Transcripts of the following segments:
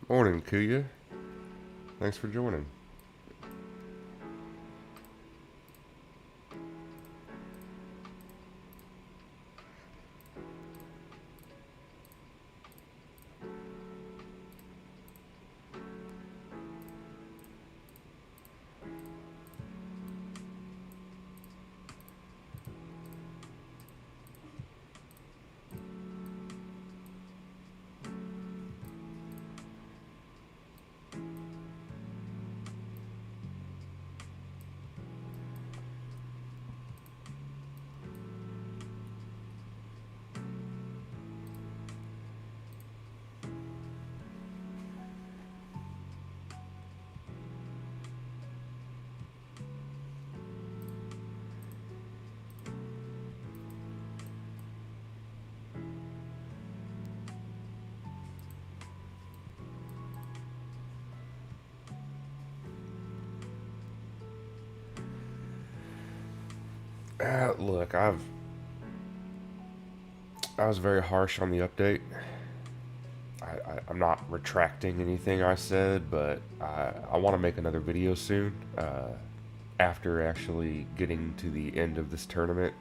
Morning, Kuya. Thanks for joining. Look, I was very harsh on the update. I'm not retracting anything I said, but I want to make another video soon after actually getting to the end of this tournament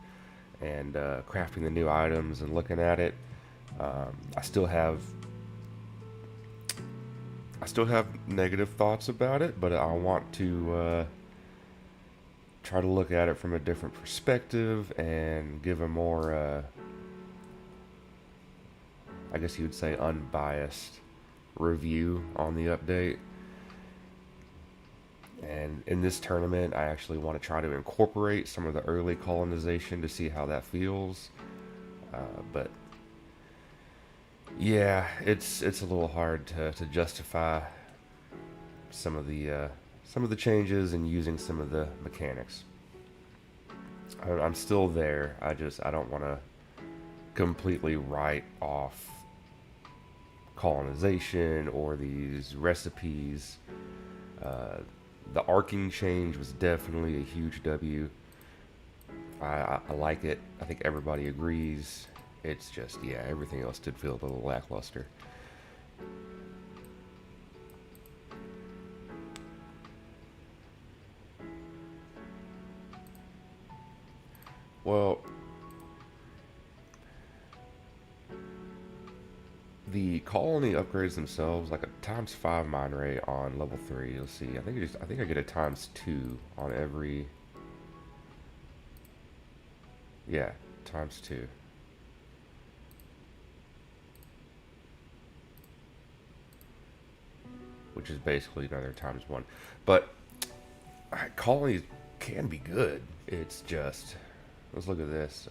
and crafting the new items and looking at it. I still have negative thoughts about it, but I want to try to look at it from a different perspective and give a more, I guess you would say, unbiased review on the update. And in this tournament, I actually want to try to incorporate some of the early colonization to see how that feels. But yeah, it's a little hard to justify some of the changes and using some of the mechanics. I'm still there. I don't want to completely write off colonization or these recipes. The arcing change was definitely a huge W. I like it. I think everybody agrees. It's just, yeah, everything else did feel a little lackluster. Well, the colony upgrades themselves, like a ×5 mine rate on level 3. You'll see. I think I get a ×2 on every. Yeah, ×2. Which is basically another ×1. But colonies can be good. It's just, let's look at this.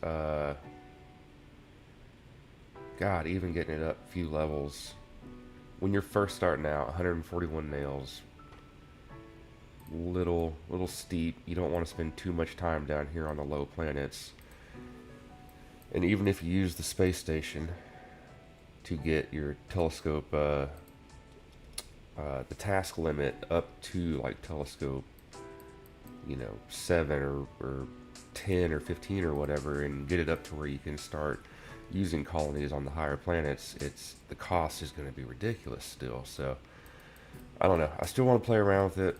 God, even getting it up a few levels. When you're first starting out, 141 nails. Little steep. You don't want to spend too much time down here on the low planets. And even if you use the space station to get your telescope, the task limit up to like telescope, 7 or 10 or 15 or whatever, and get it up to where you can start using colonies on the higher planets, the cost is going to be ridiculous still. So I don't know. I still want to play around with it,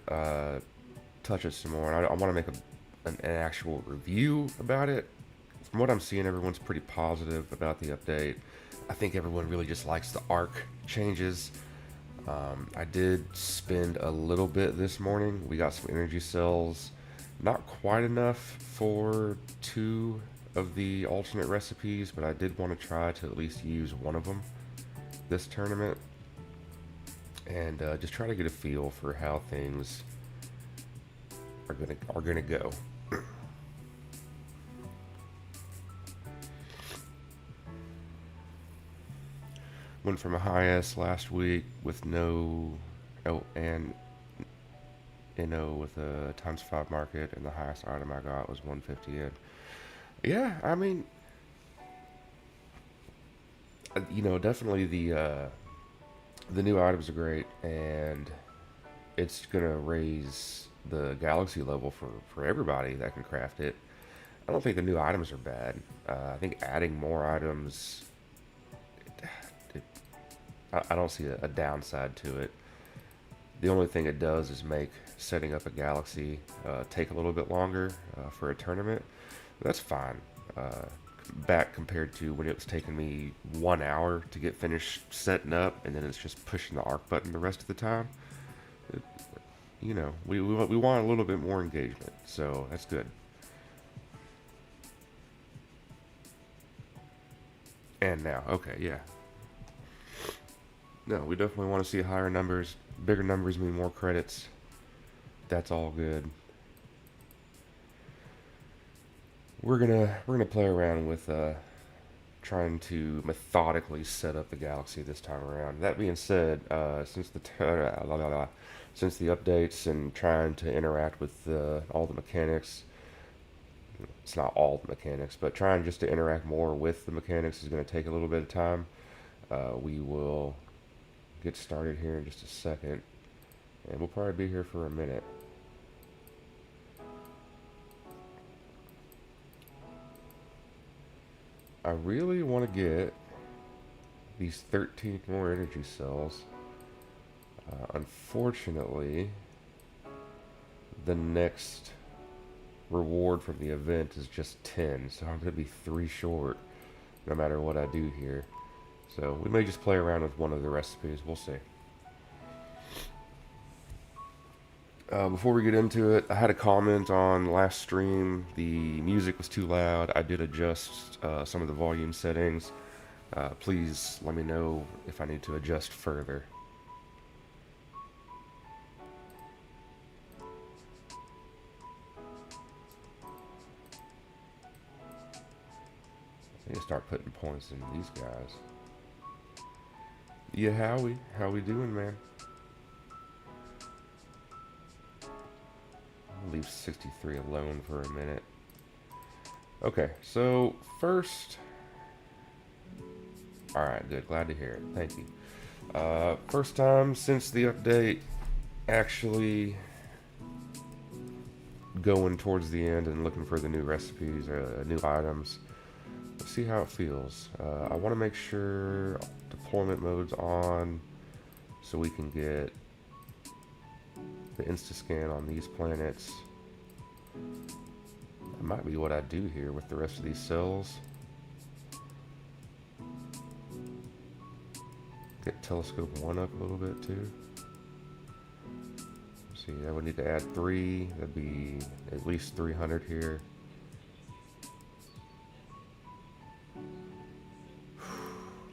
touch it some more. And I want to make an actual review about it. From what I'm seeing, everyone's pretty positive about the update. I think everyone really just likes the arc changes. I did spend a little bit this morning. We got some energy cells. Not quite enough for 2 of the alternate recipes, but I did want to try to at least use one of them this tournament. And just try to get a feel for how things are gonna go. Went from a high S last week with no, and with a ×5 market, and the highest item I got was 150 in. Yeah, I mean, definitely the new items are great, and it's gonna raise the galaxy level for everybody that can craft it. I don't think the new items are bad. I think adding more items, it, I don't see a downside to it. The only thing it does is make setting up a galaxy take a little bit longer for a tournament. That's fine. Uh, Back compared to when it was taking me 1 hour to get finished setting up, and then it's just pushing the arc button the rest of the time. It, we want a little bit more engagement, so that's good. And now, okay, yeah. No, we definitely want to see higher numbers. Bigger numbers mean more credits. That's all good. We're gonna play around with trying to methodically set up the galaxy this time around. That being said, since the updates and trying to interact with all the mechanics, it's not all the mechanics, but trying just to interact more with the mechanics is going to take a little bit of time. We will get started here in just a second, and we'll probably be here for a minute. I really want to get these 13 more energy cells. Unfortunately, the next reward from the event is just 10, so I'm going to be 3 short no matter what I do here. So we may just play around with one of the recipes, we'll see. Before we get into it, I had a comment on last stream. The music was too loud. I did adjust some of the volume settings. Please let me know if I need to adjust further. I need to start putting points into these guys. Yeah, Howie. How we doing, man? I'll leave 63 alone for a minute. Okay, so first... Alright, good. Glad to hear it. Thank you. First time since the update actually going towards the end and looking for the new recipes or new items. Let's see how it feels. I want to make sure deployment mode's on so we can get the insta-scan on these planets. That might be what I do here with the rest of these cells. Get telescope 1 up a little bit too. Let's see, I would need to add 3. That'd be at least 300 here.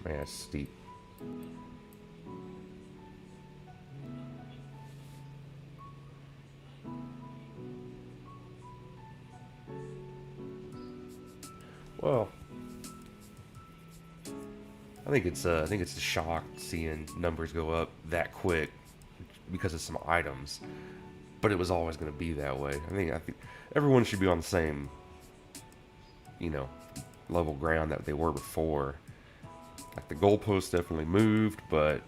Man, it's steep. Well, I think it's a shock seeing numbers go up that quick because of some items, but it was always going to be that way. I think everyone should be on the same, you know, level ground that they were before. Like the goalposts definitely moved, but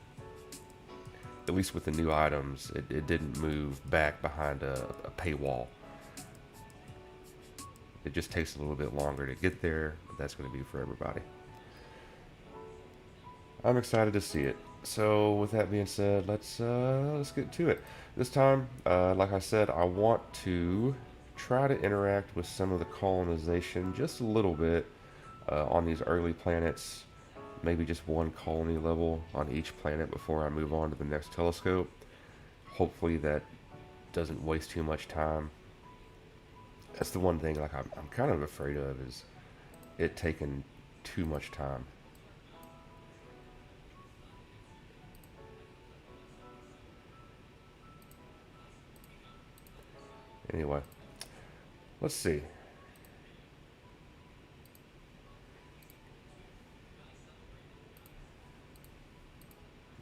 at least with the new items, it didn't move back behind a paywall. It just takes a little bit longer to get there, but that's going to be for everybody. I'm excited to see it. So with that being said, let's get to it. This time, like I said, I want to try to interact with some of the colonization just a little bit on these early planets. Maybe just one colony level on each planet before I move on to the next telescope. Hopefully that doesn't waste too much time. That's the one thing like I'm kind of afraid of, is it taking too much time. Anyway, let's see.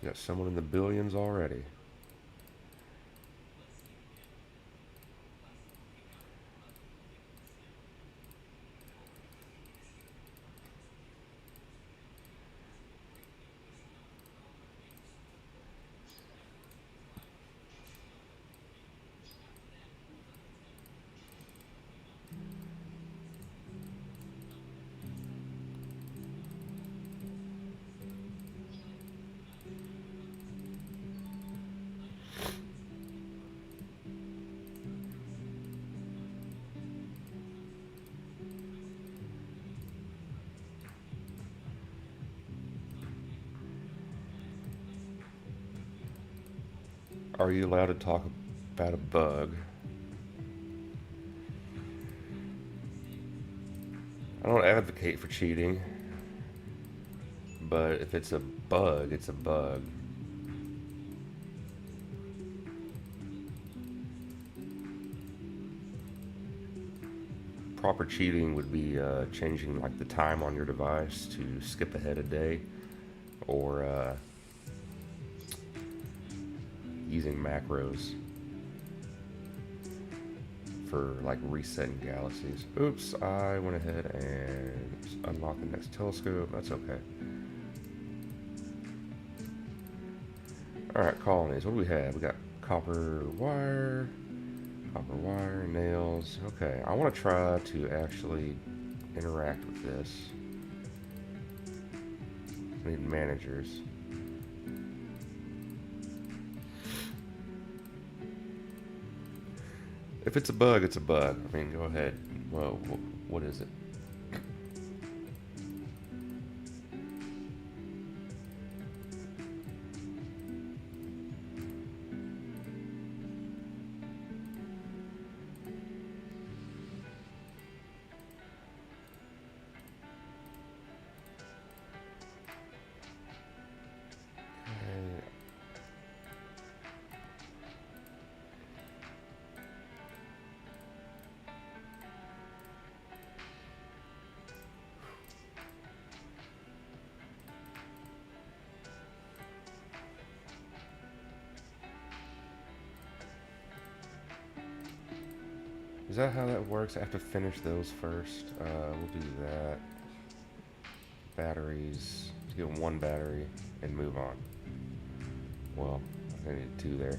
Got someone in the billions already. are you allowed to talk about a bug? I don't advocate for cheating, but if it's a bug, it's a bug. Proper cheating would be changing like the time on your device to skip ahead a day, or using macros for like resetting galaxies. Oops, I went ahead and unlocked the next telescope. That's okay. Alright, colonies. What do we have? We got copper wire, nails. Okay, I want to try to actually interact with this. I need managers. If it's a bug, it's a bug. I mean, go ahead. Well, what is it? Is that how that works? I have to finish those first. We'll do that. Batteries. Let's get one battery and move on. Well, I need two there.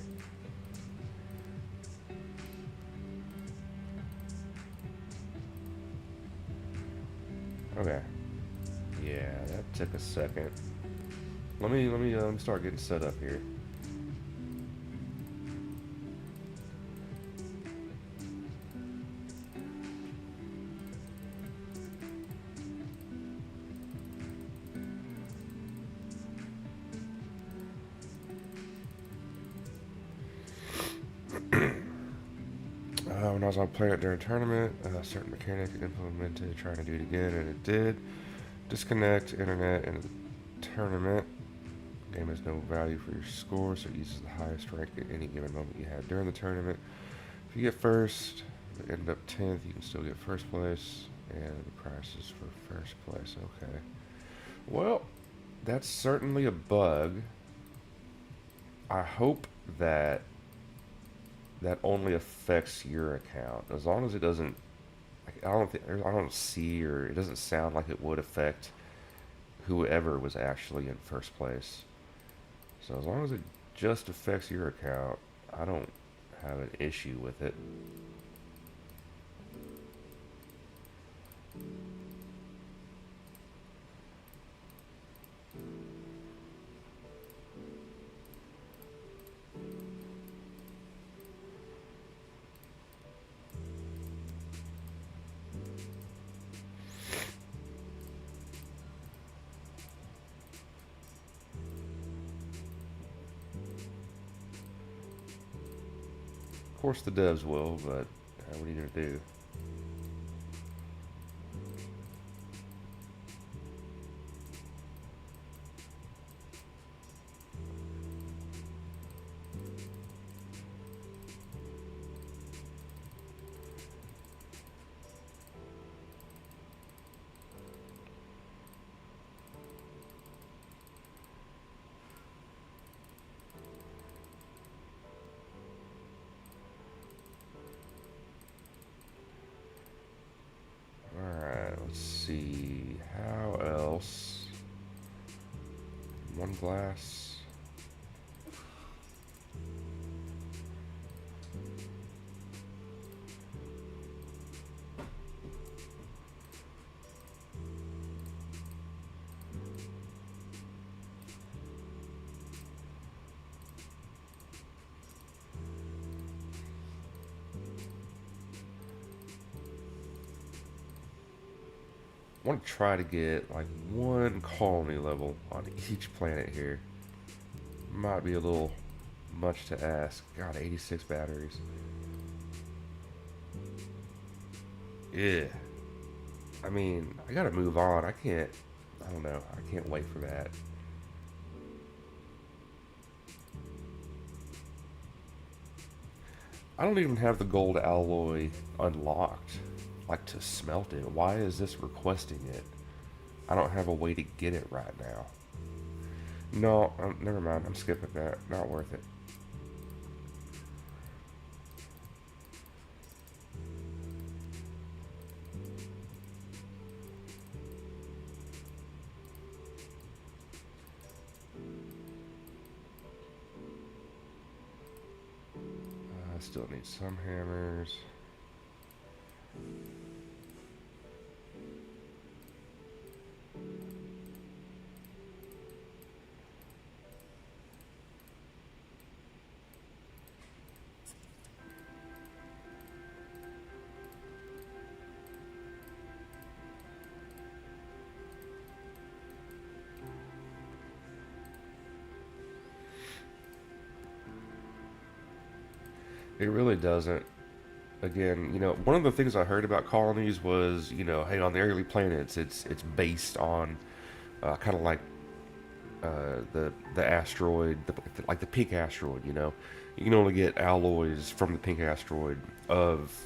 Okay. Yeah, that took a second. Let me start getting set up here. When I was on playing it during a tournament, a certain mechanic implemented trying to do it again, and it did. Disconnect internet in the tournament. Game has no value for your score, so it uses the highest rank at any given moment you had during the tournament. If you get first, end up 10th, you can still get first place, and the price is for first place. Okay. Well, that's certainly a bug. I hope that that only affects your account. As long as it doesn't, like, I don't see, or it doesn't sound like it would affect whoever was actually in first place. So as long as it just affects your account, I don't have an issue with it. Of course the devs will, but what are you gonna do? Alright, let's see. How else? One glass. I want to try to get like one colony level on each planet here. Might be a little much to ask. God, 86 batteries. Yeah. I mean, I gotta move on. I can't. I don't know. I can't wait for that. I don't even have the gold alloy unlocked, like to smelt it. Why is this requesting it? I don't have a way to get it right now. No, never mind. I'm skipping that. Not worth it. I still need some hammers. It really doesn't. Again, one of the things I heard about colonies was, hey, on the early planets, it's based on kind of like the asteroid, like the pink asteroid. You can only get alloys from the pink asteroid of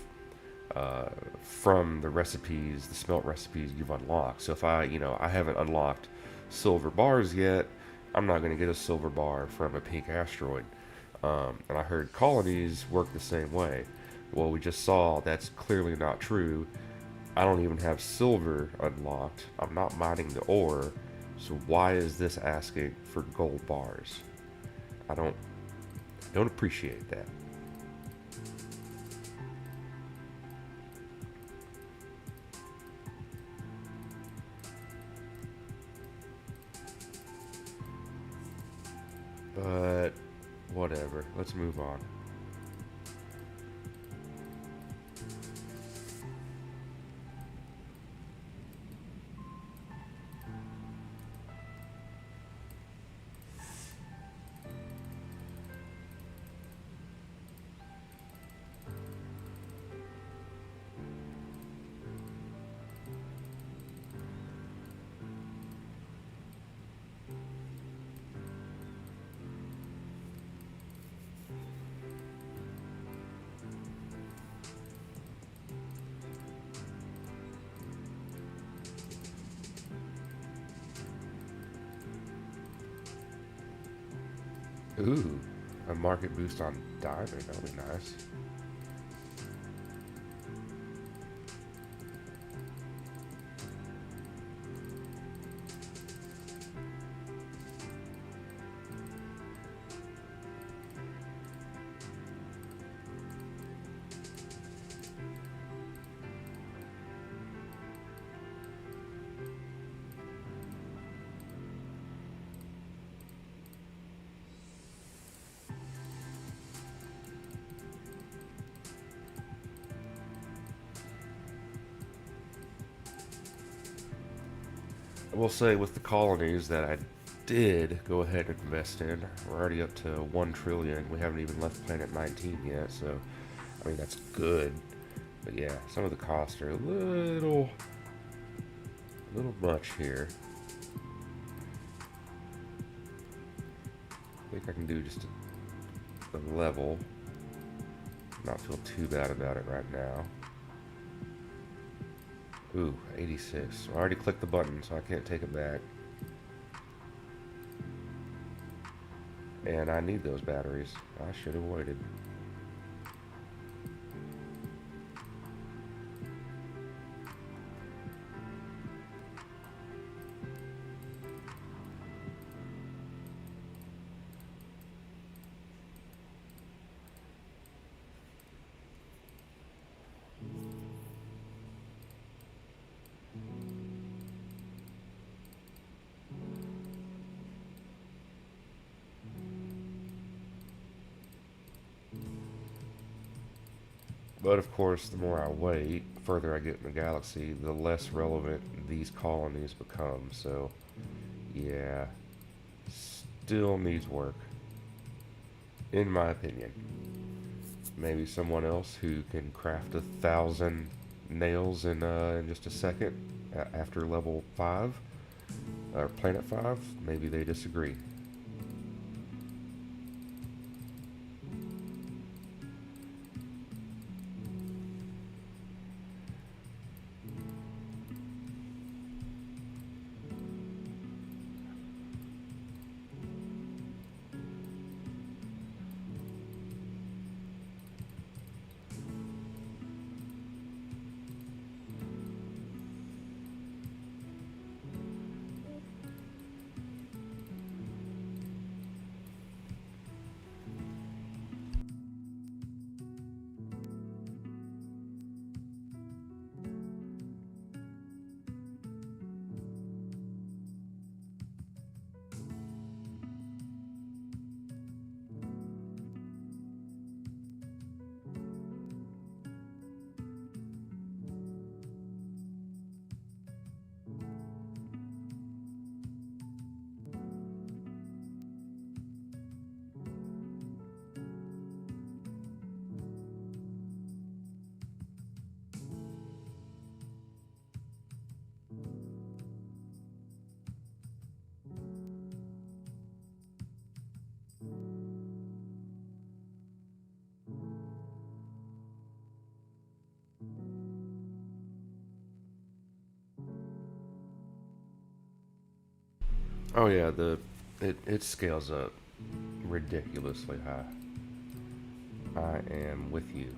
from the recipes, the smelt recipes you've unlocked. So if I haven't unlocked silver bars yet, I'm not going to get a silver bar from a pink asteroid. And I heard colonies work the same way. Well, we just saw that's clearly not true. I don't even have silver unlocked. I'm not mining the ore. So why is this asking for gold bars? I don't appreciate that. But whatever. Let's move on. Ooh, a market boost on diamond. That'll be nice. I will say with the colonies that I did go ahead and invest in, we're already up to 1 trillion. We haven't even left planet 19 yet, so I mean that's good. But yeah, some of the costs are a little much here. I think I can do just a level. Not feel too bad about it right now. Ooh, 86. I already clicked the button, so I can't take it back. And I need those batteries. I should have waited. But of course, the more I wait, further I get in the galaxy, the less relevant these colonies become. So, yeah, still needs work. in my opinion. Maybe someone else who can craft 1,000 nails in just a second after level 5 or planet 5, maybe they disagree. Oh yeah, it scales up ridiculously high. I am with you.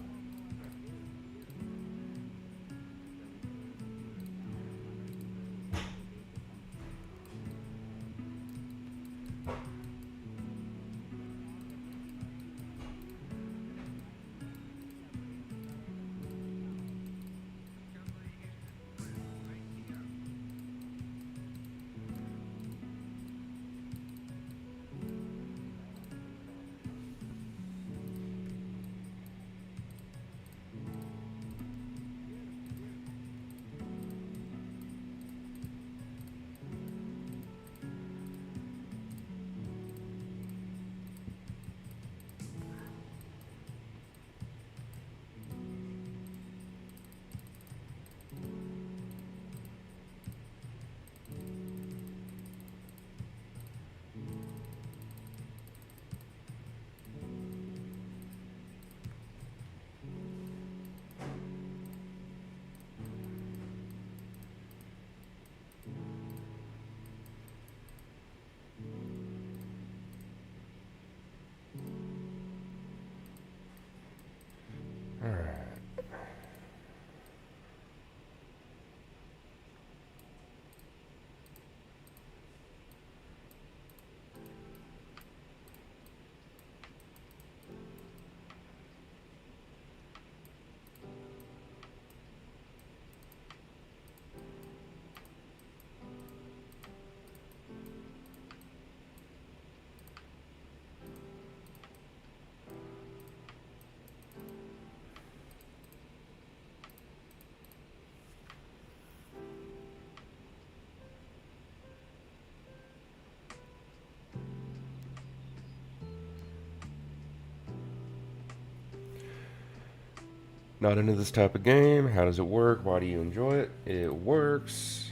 All right. Not into this type of game. How does it work? Why do you enjoy it? It works.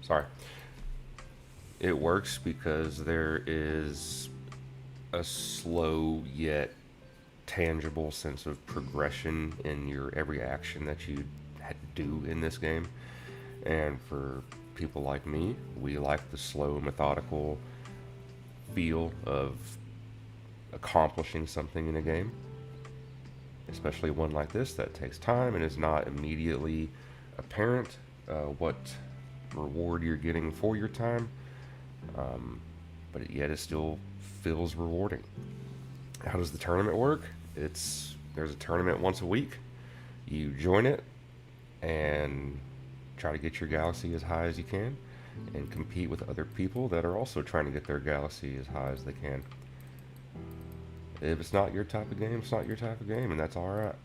Sorry. It works because there is a slow yet tangible sense of progression in your every action that you do in this game. And for people like me, we like the slow, methodical feel of accomplishing something in a game, especially one like this that takes time and is not immediately apparent what reward you're getting for your time, um, but yet it still feels rewarding. How does the tournament work? There's a tournament once a week. You join it and try to get your galaxy as high as you can and compete with other people that are also trying to get their galaxy as high as they can. If it's not your type of game, it's not your type of game, and that's alright.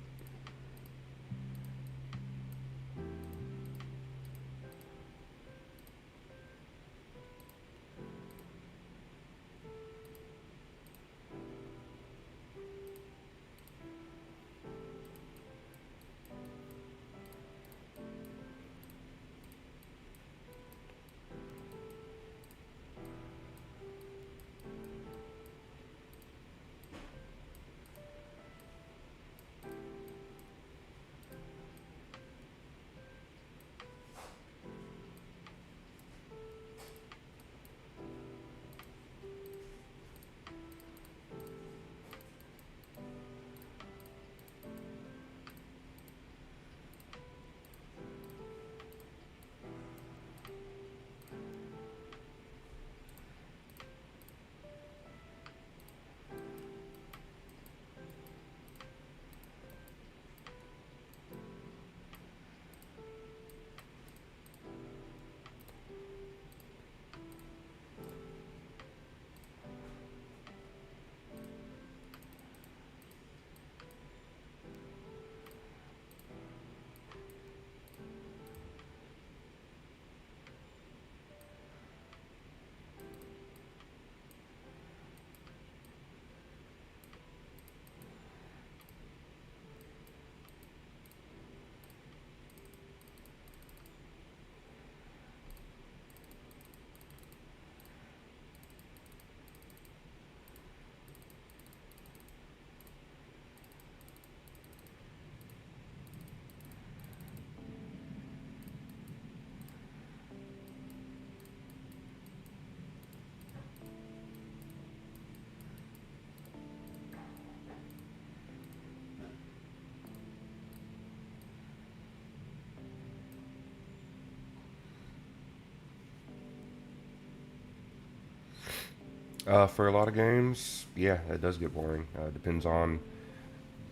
For a lot of games, yeah, it does get boring. Depends on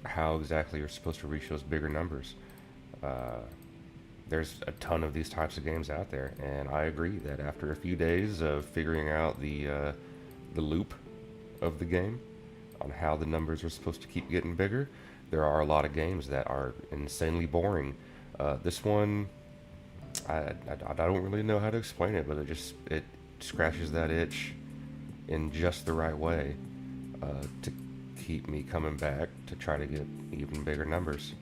how exactly you're supposed to reach those bigger numbers. Uh, there's a ton of these types of games out there, and I agree that after a few days of figuring out the loop of the game on how the numbers are supposed to keep getting bigger, there are a lot of games that are insanely boring. This one, I don't really know how to explain it, but it scratches that itch in just the right way to keep me coming back to try to get even bigger numbers.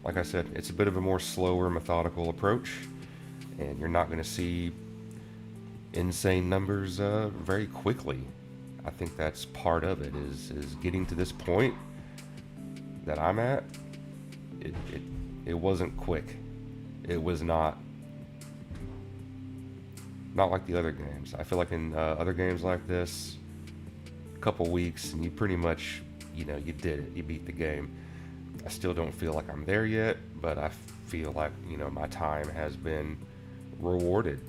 Like I said, it's a bit of a more slower, methodical approach, and you're not going to see insane numbers very quickly. I think that's part of it is getting to this point that I'm at. It it, it wasn't quick. It was not like the other games. I feel like in other games like this, a couple weeks and you pretty much, you did it. You beat the game. I still don't feel like I'm there yet, but I feel like, my time has been rewarded.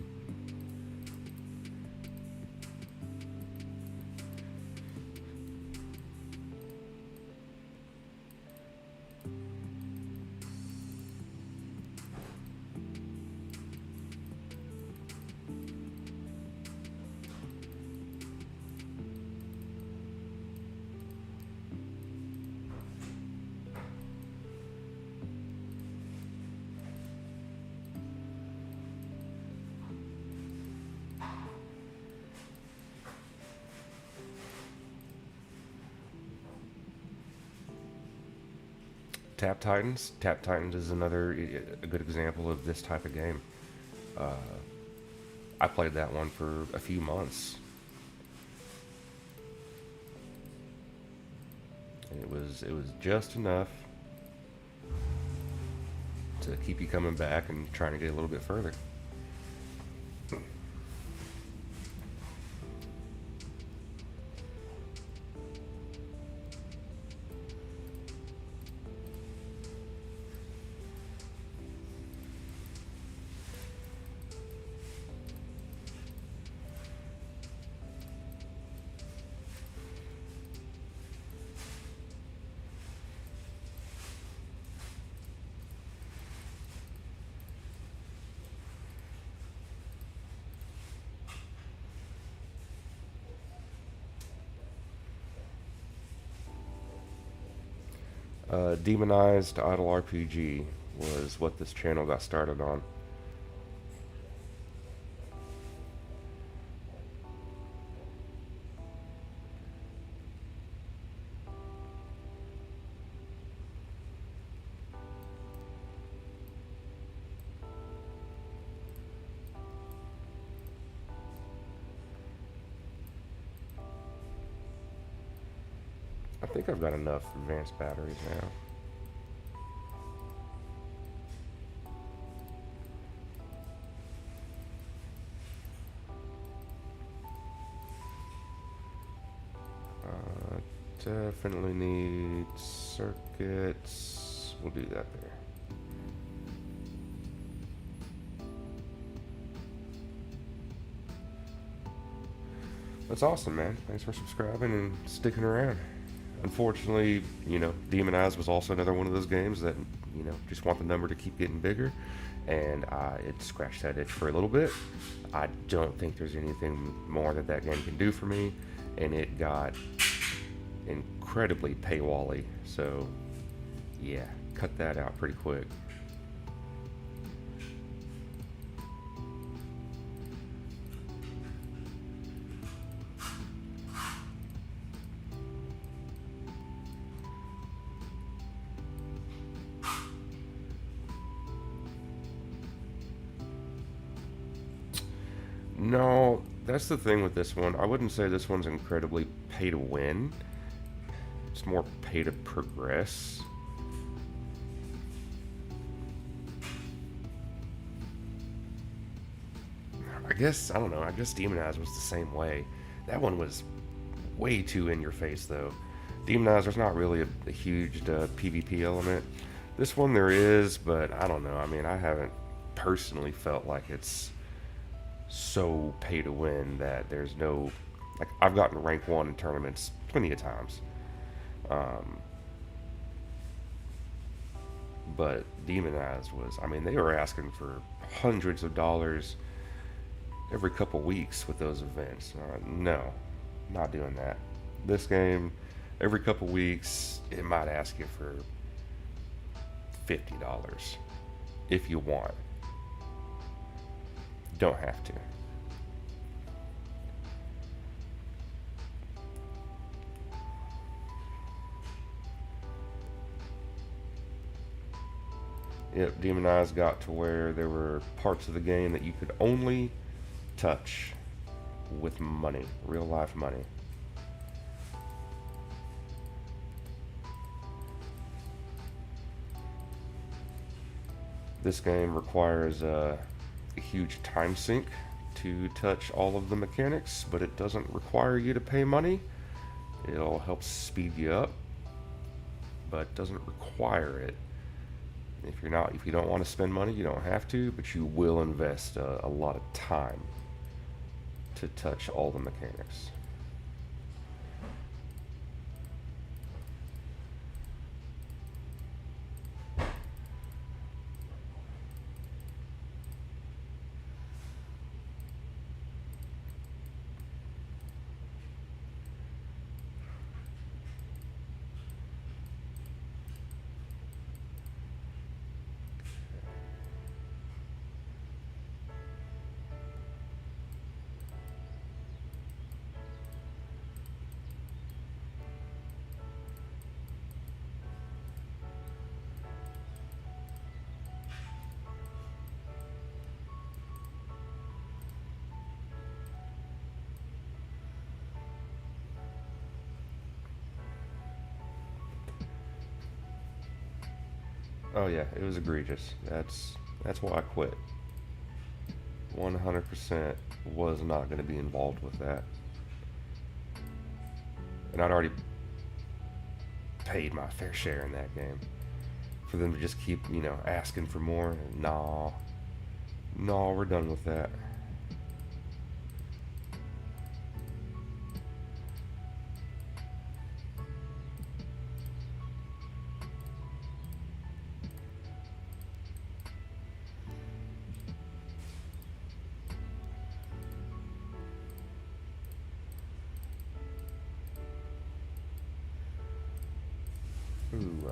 Tap Titans. Tap Titans is another a good example of this type of game. Uh, I played that one for a few months, and it was just enough to keep you coming back and trying to get a little bit further. Demonized Idle RPG was what this channel got started on. I think I've got enough advanced batteries now. Definitely need circuits. We'll do that there. That's awesome, man. Thanks for subscribing and sticking around. Unfortunately, Demonized was also another one of those games that, just want the number to keep getting bigger. And it scratched that itch for a little bit. I don't think there's anything more that game can do for me. And it got incredibly paywally. So, yeah, cut that out pretty quick. No, that's the thing with this one. I wouldn't say this one's incredibly pay to win. It's more pay to progress. I don't know. I guess Demonized was the same way. That one was way too in your face, though. Demonized, there's not really a huge PvP element. This one there is, but I don't know. I mean, I haven't personally felt like it's so pay to win that there's no Like I've gotten rank 1 in tournaments plenty of times. Um, but Demonized was, I mean, they were asking for hundreds of dollars every couple weeks with those events. No, not doing that. This game, every couple weeks, it might ask you for $50 if you want. Don't have to. Yep, Demonized got to where there were parts of the game that you could only touch with money, real life money. This game requires a huge time sink to touch all of the mechanics, but it doesn't require you to pay money. It'll help speed you up, but doesn't require it. If you don't want to spend money, you don't have to, but you will invest a lot of time to touch all the mechanics. Oh yeah, it was egregious. That's why I quit. 100% was not going to be involved with that. And I'd already paid my fair share in that game. For them to just keep, asking for more, nah. No, we're done with that. Ooh,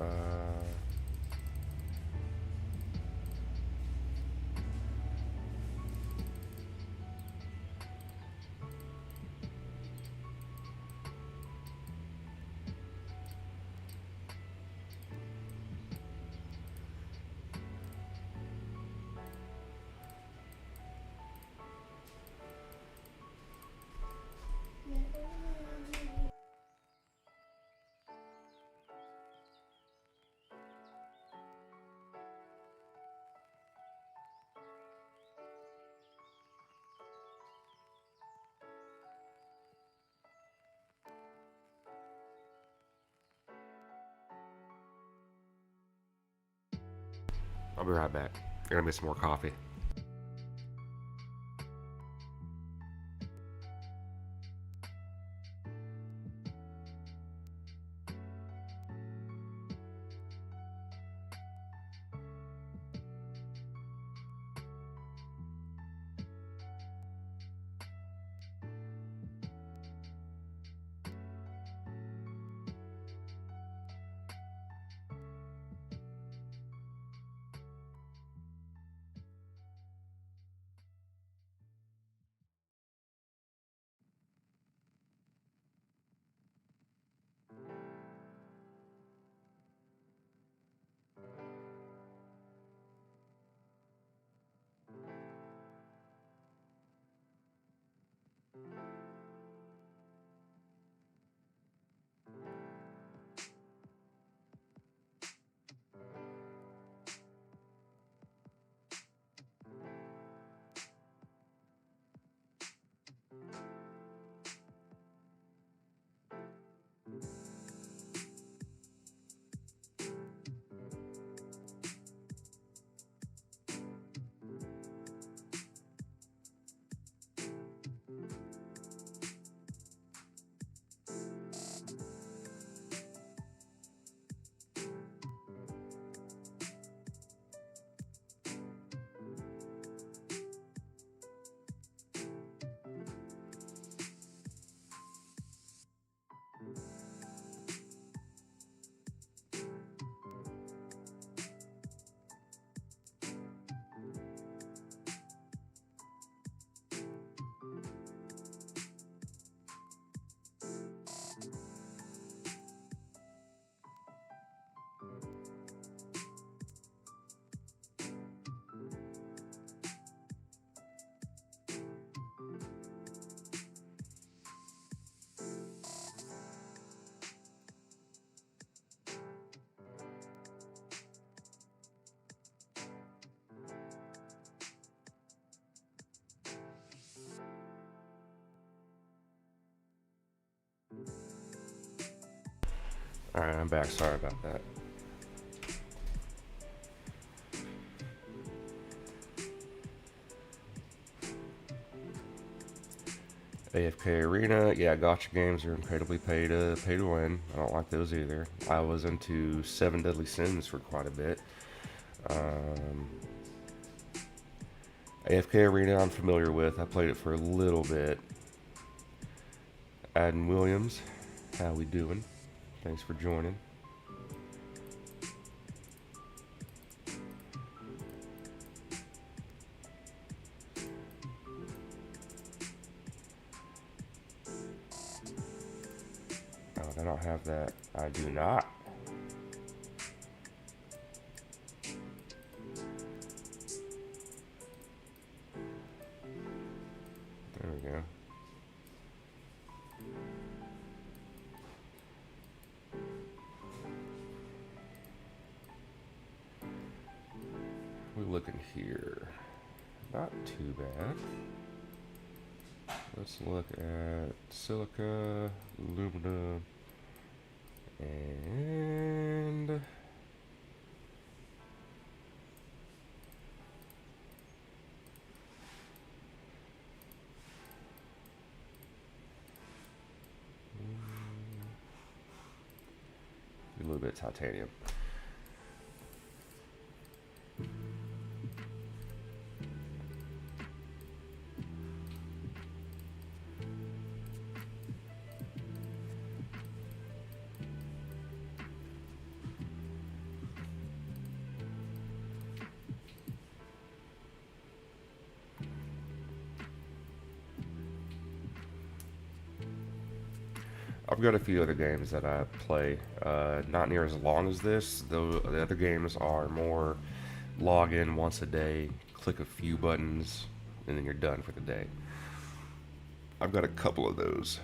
I'll be right back. Gonna get some more coffee. Alright, I'm back. Sorry about that. AFK Arena, yeah, gotcha games are incredibly pay to win. I don't like those either. I was into Seven Deadly Sins for quite a bit. AFK Arena I'm familiar with. I played it for a little bit. Adam Williams, how we doing? Thanks for joining. Oh, I don't have that. I do not. There we go. We're looking here. Not too bad. Let's look at silica, aluminum, and a little bit of titanium. I've got a few other games that I play, not near as long as this, though the other games are more log in once a day, click a few buttons, and then you're done for the day. I've got a couple of those.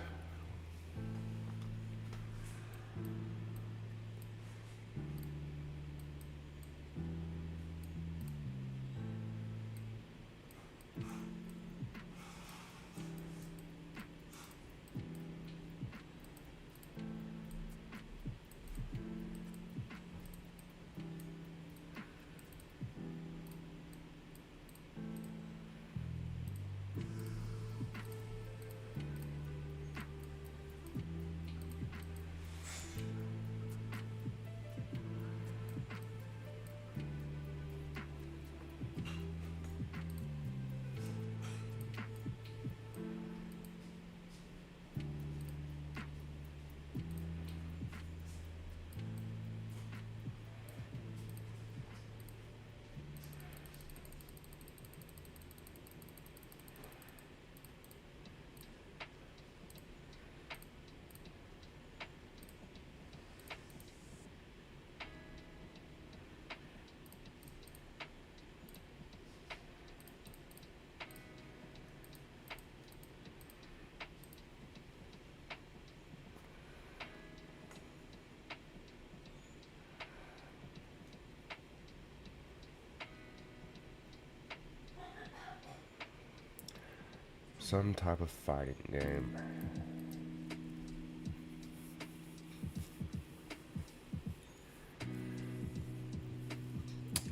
Some type of fighting game.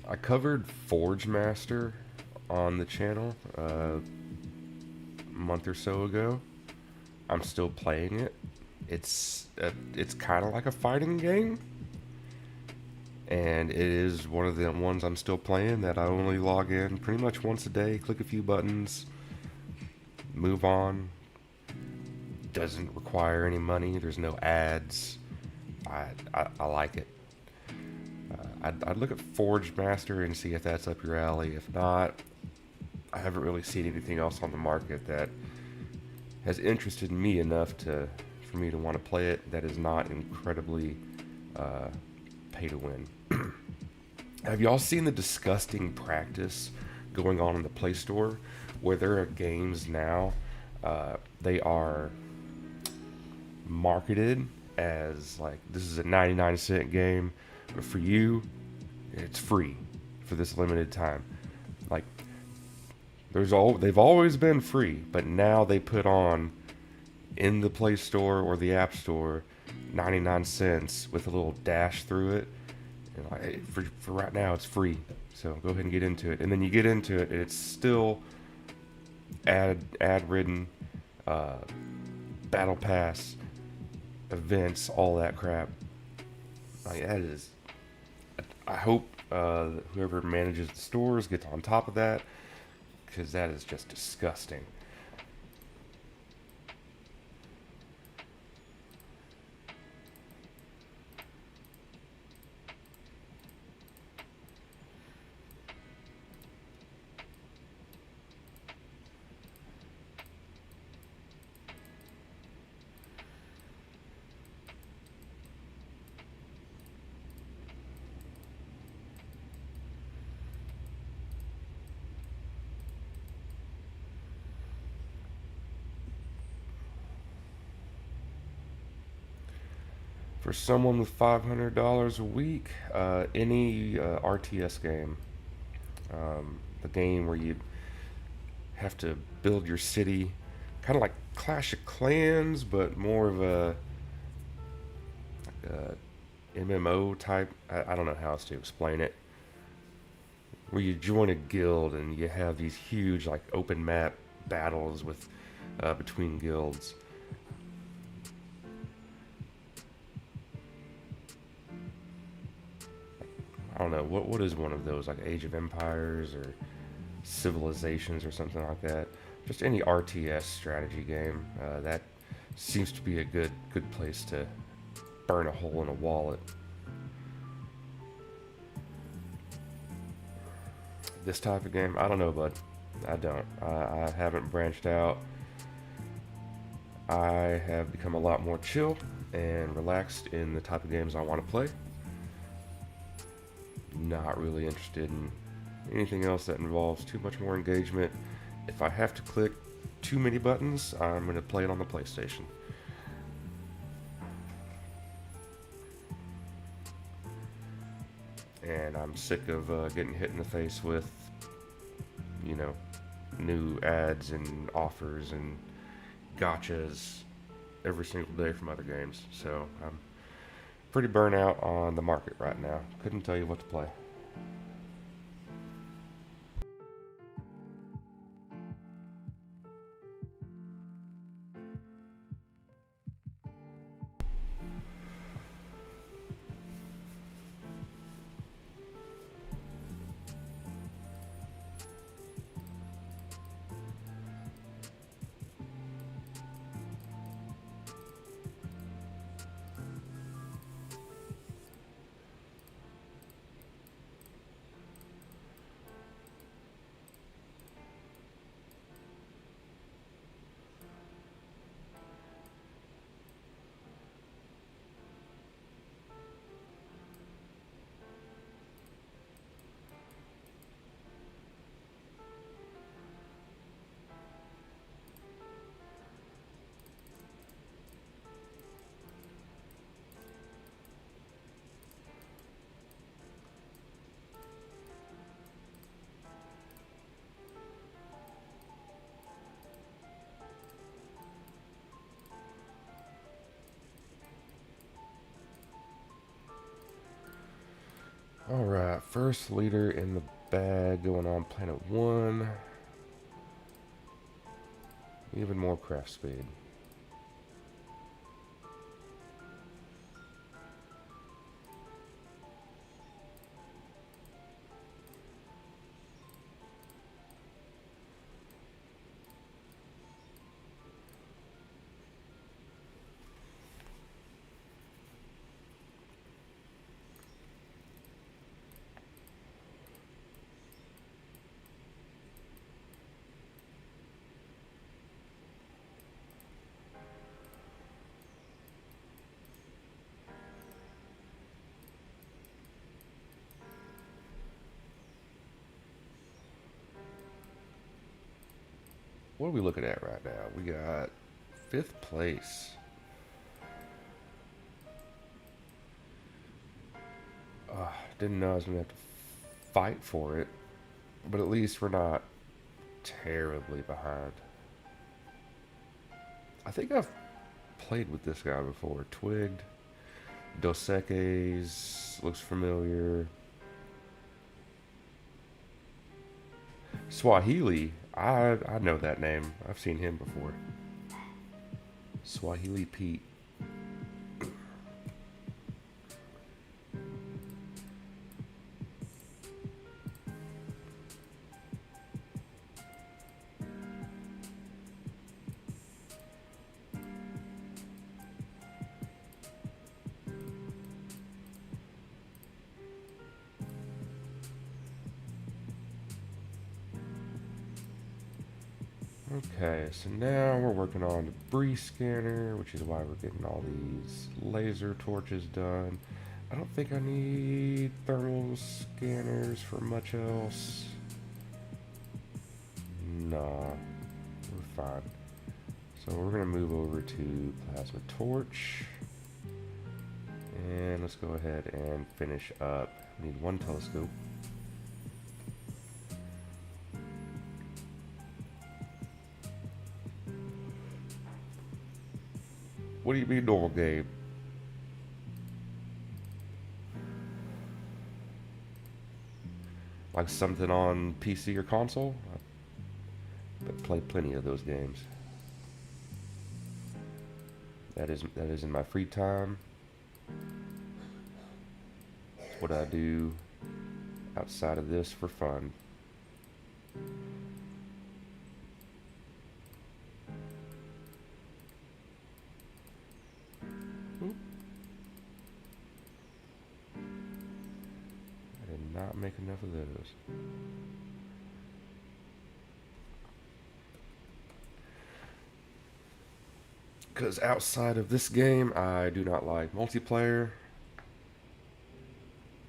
I covered Forge Master on the channel a month or so ago. I'm still playing it. It's kind of like a fighting game, and it is one of the ones I'm still playing that I only log in pretty much once a day, click a few buttons, move on. Doesn't require any money. There's no ads. I like it. I'd look at Forge Master and see if that's up your alley. If not, I haven't really seen anything else on the market that has interested me enough for me to want to play it that is not incredibly pay to win. Have y'all seen the disgusting practice going on in the Play Store where there are games now, they are marketed as like, this is a 99-cent game, but for you, it's free for this limited time. Like, they've always been free, but now they put on in the Play Store or the App Store, 99 cents with a little dash through it. And like, for right now, it's free. So go ahead and get into it. And then you get into it, and it's still ad ridden, uh, battle pass, events, all that crap. Like that is. I hope whoever manages the stores gets on top of that, because that is just disgusting. For someone with $500 a week, any RTS game, the game where you have to build your city, kind of like Clash of Clans, but more of a MMO type. I don't know how else to explain it. Where you join a guild and you have these huge like open map battles with between guilds. I don't know what is one of those, like Age of Empires or Civilizations or something like that. Just any RTS strategy game. That seems to be a good place to burn a hole in a wallet. This type of game, I don't know, bud. I don't. I haven't branched out. I have become a lot more chill and relaxed in the type of games I want to play. Not really interested in anything else that involves too much more engagement. If I have to click too many buttons, I'm going to play it on the PlayStation. And I'm sick of getting hit in the face with, you know, new ads and offers and gotchas every single day from other games. So I'm pretty burnt out on the market right now. Couldn't tell you what to play. Alright, first leader in the bag going on planet 1. Even more craft speed. What are we looking at right now? We got 5th place. Didn't know I was going to have to fight for it, but at least we're not terribly behind. I think I've played with this guy before. Twigged. Dos Equis looks familiar. Swahili. I know that name. I've seen him before. Swahili Pete. Okay, so now we're working on the debris scanner, which is why we're getting all these laser torches done. I don't think I need thermal scanners for much else. Nah, we're fine. So we're gonna move over to plasma torch. And let's go ahead and finish up. We need one telescope. What do you mean normal game? Like something on PC or console? I've played plenty of those games. That is in my free time. It's what I do outside of this for fun. Not make enough of those. Because outside of this game, I do not like multiplayer.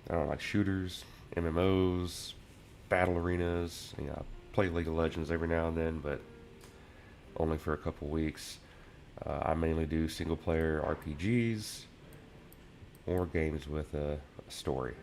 I don't like shooters, MMOs, battle arenas. You know, I play League of Legends every now and then, but only for a couple weeks. I mainly do single player RPGs or games with a story.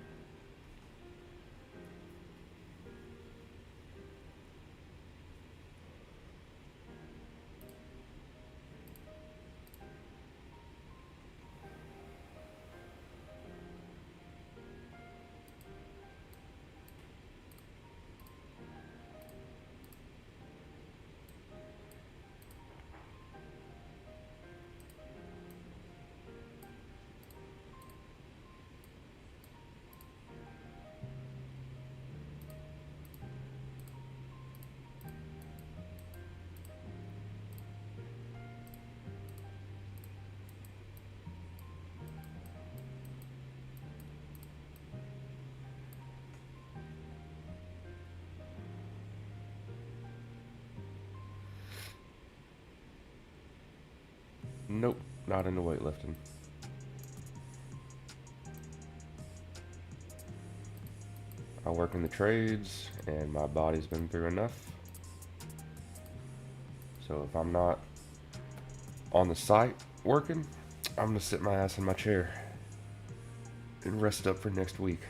Nope, not into weightlifting. I work in the trades, and my body's been through enough. So if I'm not on the site working, I'm gonna sit my ass in my chair and rest up for next week.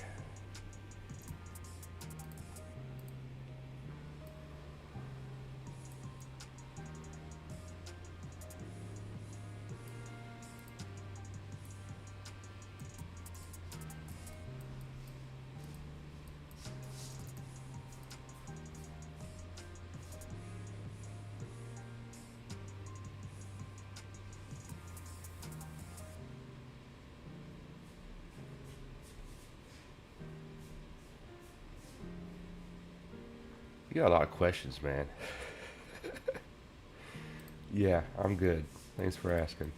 You got a lot of questions, man. Yeah, I'm good. Thanks for asking.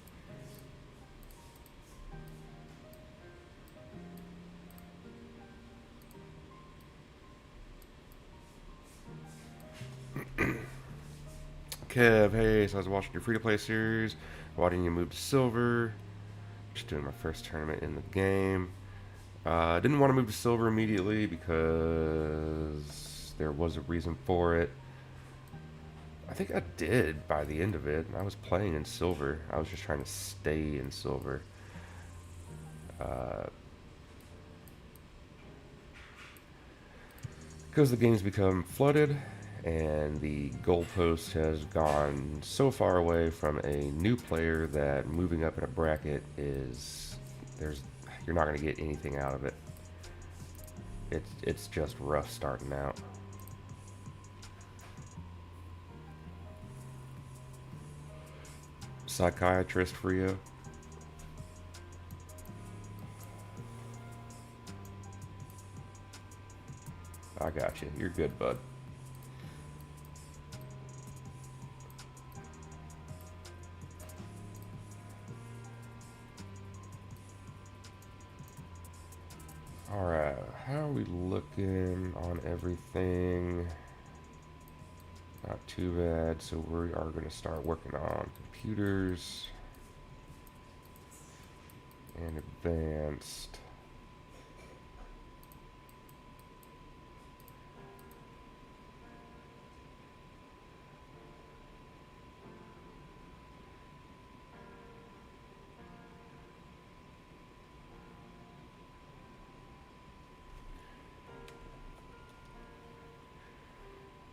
Kev, hey, so I was watching your free-to-play series. Why didn't you move to silver? Just doing my first tournament in the game. I didn't want to move to silver immediately because there was a reason for it. I think I did by the end of it. I was playing in silver. I was just trying to stay in silver. Because the game's become flooded and the goalpost has gone so far away from a new player that moving up in a bracket is there's you're not going to get anything out of it. It's just rough starting out. Psychiatrist for you. I got you. You're good, bud. Alright, how are we looking on everything? Not too bad, so we are going to start working on computers and advanced.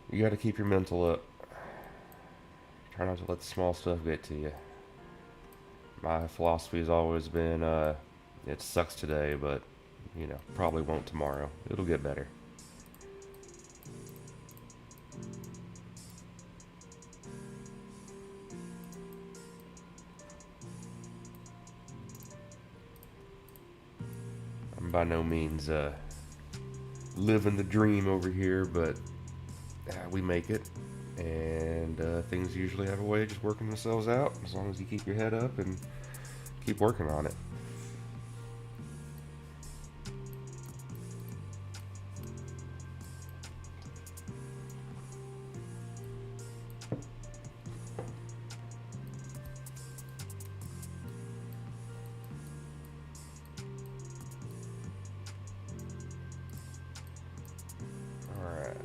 You got to keep your mental up. Try not to let the small stuff get to you. My philosophy has always been, it sucks today, but, probably won't tomorrow. It'll get better. I'm by no means, living the dream over here, but we make it. And things usually have a way of just working themselves out as long as you keep your head up and keep working on it. Alright,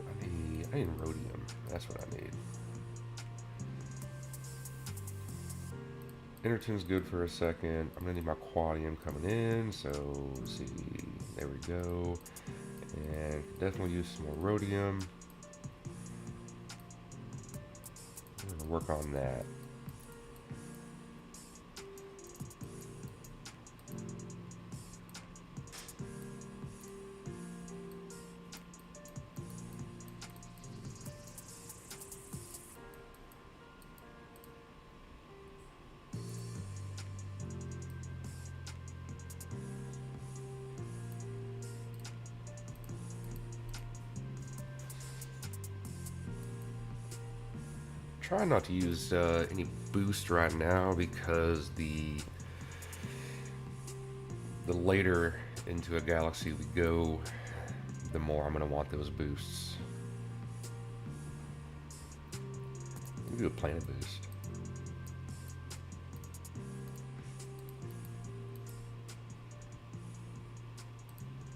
I need rhodium. That's what I need. Interton's good for a second. I'm gonna need my quadium coming in, so let's see. There we go. And definitely use some more rhodium. We're gonna work on that. Try not to use any boost right now because the later into a galaxy we go, the more I'm going to want those boosts. We do a planet boost.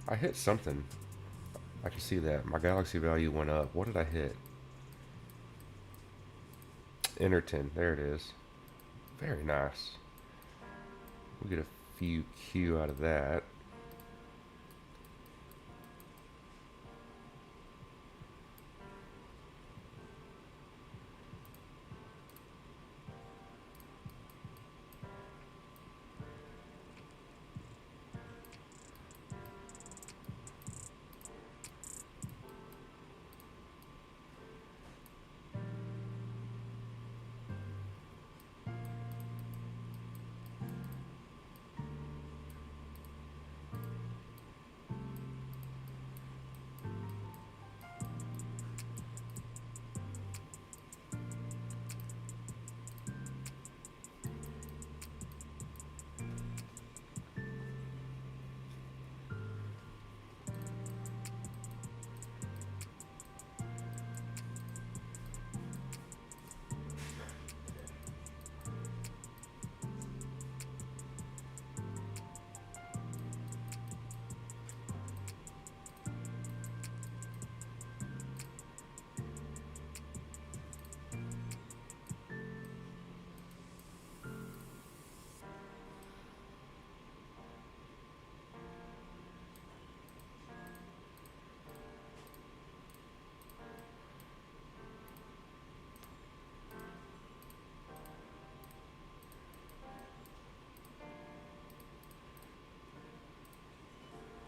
I hit something. I can see that. My galaxy value went up. What did I hit? Interton. There it is. Very nice. We get a few Q out of that.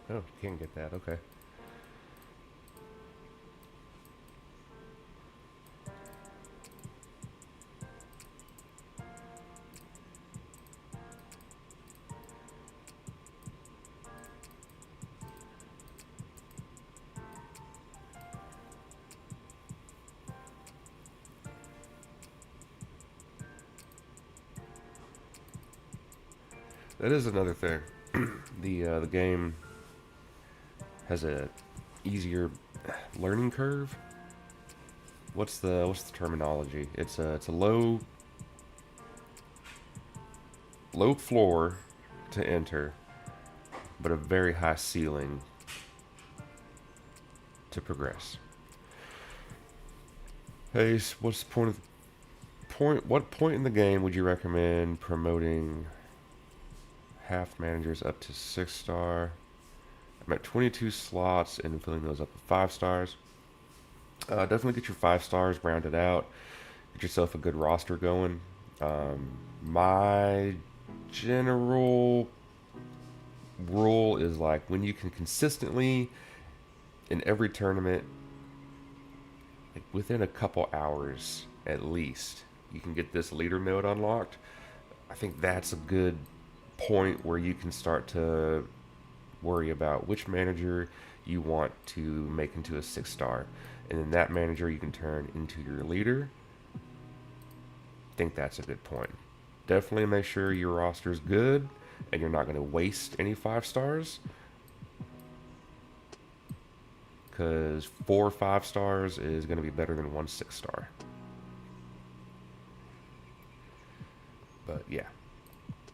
Oh, you can't get that. Okay. That is another thing. The game has a easier learning curve. What's the terminology? It's a low floor to enter, but a very high ceiling to progress. Hey, what's the point? What point in the game would you recommend promoting half managers up to 6 star? I'm at 22 slots and filling those up with 5 stars. Definitely get your 5 stars rounded out. Get yourself a good roster going. My general rule is like when you can consistently in every tournament, like within a couple hours at least, you can get this leader node unlocked. I think that's a good point where you can start to worry about which manager you want to make into a 6 star. And then that manager you can turn into your leader. I think that's a good point. Definitely make sure your roster is good and you're not going to waste any 5 stars. Because 4 5 stars is going to be better than one 6 star. But yeah,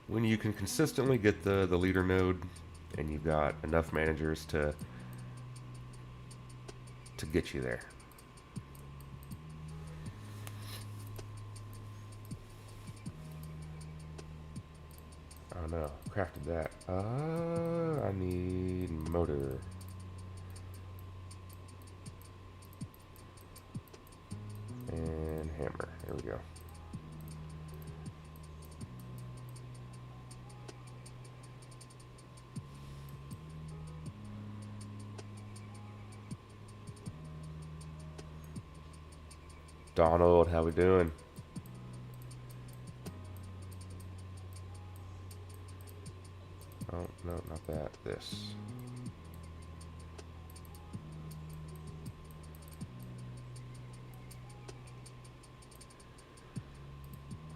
when you can consistently get the leader node and you've got enough managers to get you there. Oh no, crafted that. I need motor. And hammer. There we go. Donald, how we doing? Oh, no, not that. This.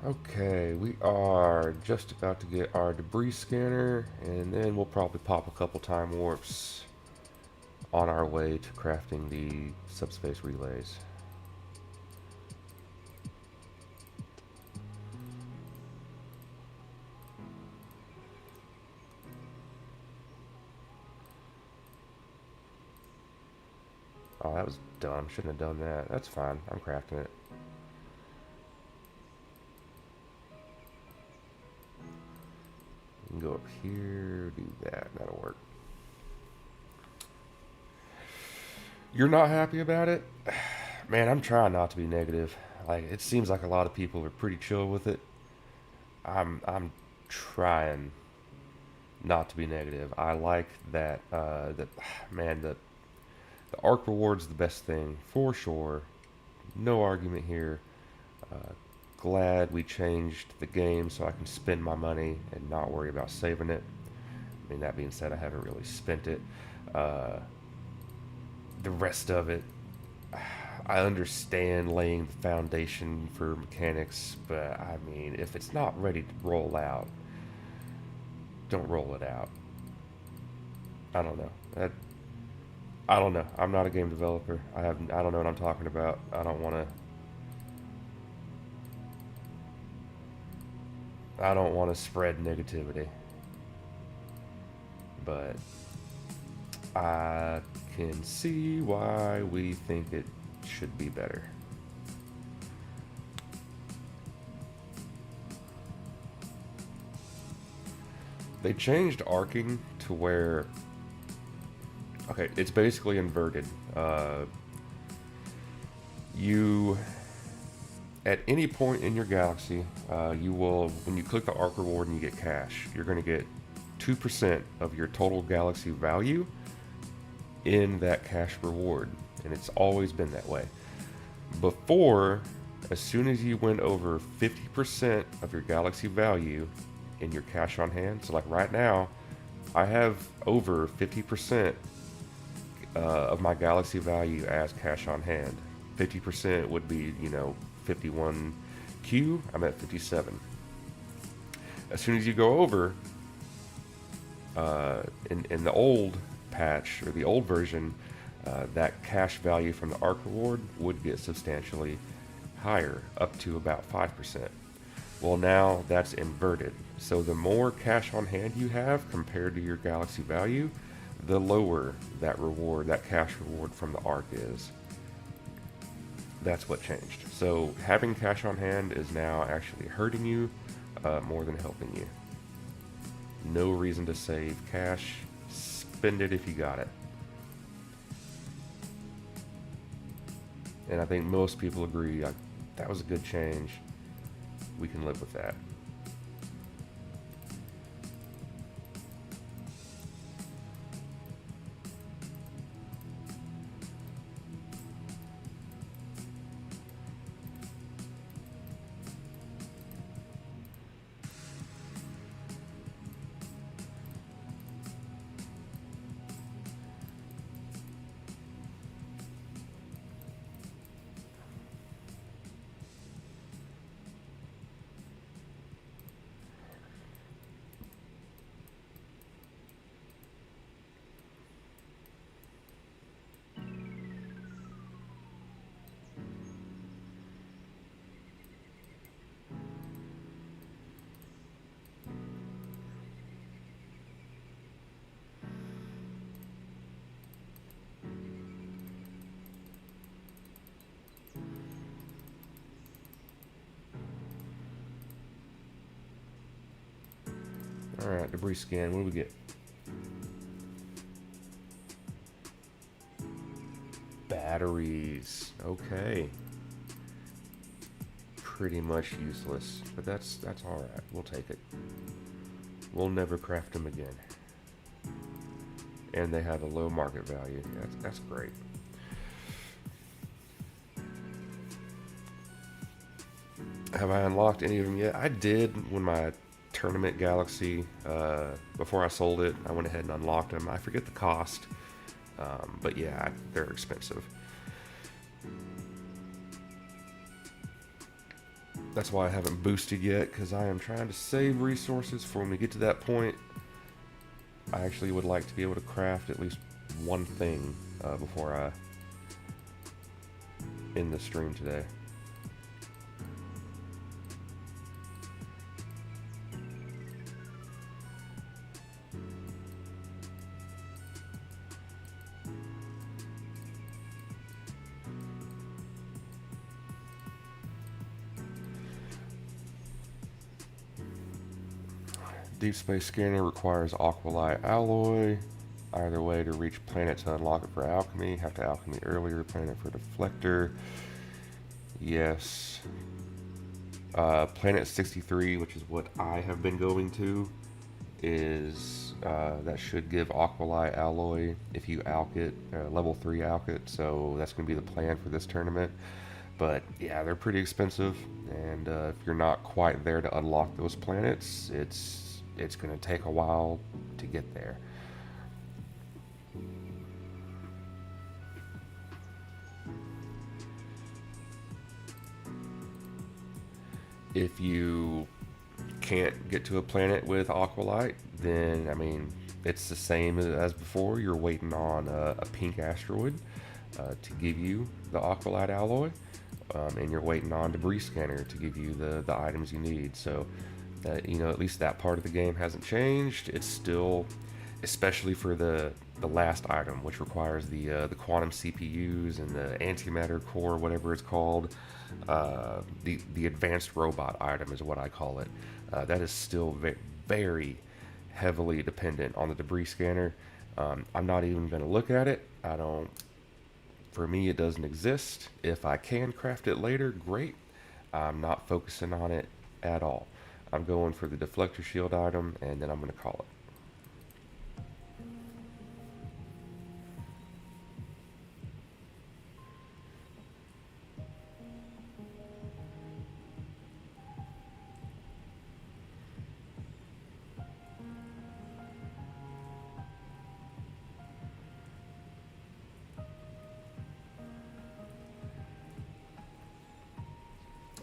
Okay, we are just about to get our debris scanner, and then we'll probably pop a couple time warps on our way to crafting the subspace relays. Oh, that was dumb. Shouldn't have done that. That's fine. I'm crafting it. You can go up here, do that. That'll work. You're not happy about it? Man, I'm trying not to be negative. Like it seems like a lot of people are pretty chill with it. I'm trying not to be negative. I like that man the arc reward's the best thing for sure. No argument here. Uh, Glad we changed the game so I can spend my money and not worry about saving it. I mean, that being said, I haven't really spent it. Uh, the rest of it, I understand laying the foundation for mechanics, but I mean, if it's not ready to roll out, don't roll it out. I don't know. I don't know. I'm not a game developer. I don't know what I'm talking about. I don't want to spread negativity, but I can see why we think it should be better. They changed arcing to where, okay, it's basically inverted. You, at any point in your galaxy, you will, when you click the arc reward and you get cash, you're going to get 2% of your total galaxy value in that cash reward. And it's always been that way. Before, as soon as you went over 50% of your galaxy value in your cash on hand, so like right now, I have over 50% of my galaxy value as cash on hand. 50% would be, 51Q. I'm at 57. As soon as you go over, in the old patch or the old version, that cash value from the ARC reward would get substantially higher, up to about 5%. Well, now that's inverted. So the more cash on hand you have compared to your galaxy value, the lower that reward, that cash reward from the ARC is. That's what changed. So having cash on hand is now actually hurting you more than helping you. No reason to save cash. Spend it if you got it. And I think most people agree that was a good change. We can live with that. Alright, debris scan. What do we get? Batteries. Okay. Pretty much useless, but that's alright. We'll take it. We'll never craft them again. And they have a low market value. That's great. Have I unlocked any of them yet? I did when my Tournament Galaxy, before I sold it, I went ahead and unlocked them. I forget the cost, but yeah, they're expensive. That's why I haven't boosted yet, because I am trying to save resources for when we get to that point. I actually would like to be able to craft at least one thing before I end the stream today. Deep Space Scanner requires Aqualite Alloy. Either way to reach planet to unlock it for alchemy. Have to alchemy earlier, planet for deflector. Yes. Planet 63, which is what I have been going to, is that should give Aqualite Alloy if you alch it, level 3 alch it. So that's going to be the plan for this tournament. But yeah, they're pretty expensive, and if you're not quite there to unlock those planets, it's going to take a while to get there. If you can't get to a planet with Aqualite, then, I mean, it's the same as before. You're waiting on a pink asteroid to give you the Aqualite Alloy, and you're waiting on Debris Scanner to give you the items you need. So, at least that part of the game hasn't changed. It's still, especially for the last item, which requires the quantum CPUs and the antimatter core, whatever it's called. The advanced robot item is what I call it. That is still very heavily dependent on the debris scanner. I'm not even going to look at it. For me, it doesn't exist. If I can craft it later, great. I'm not focusing on it at all. I'm going for the deflector shield item, and then I'm going to call it.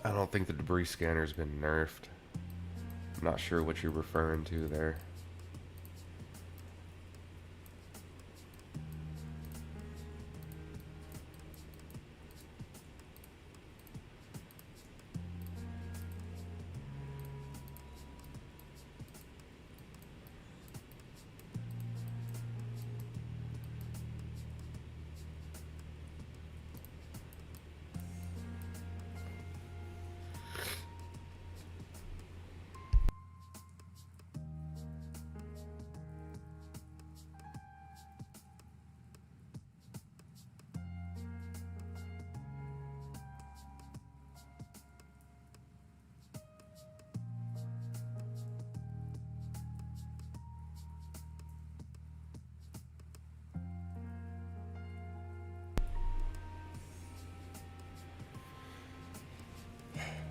I don't think the debris scanner's been nerfed. I'm not sure what you're referring to there.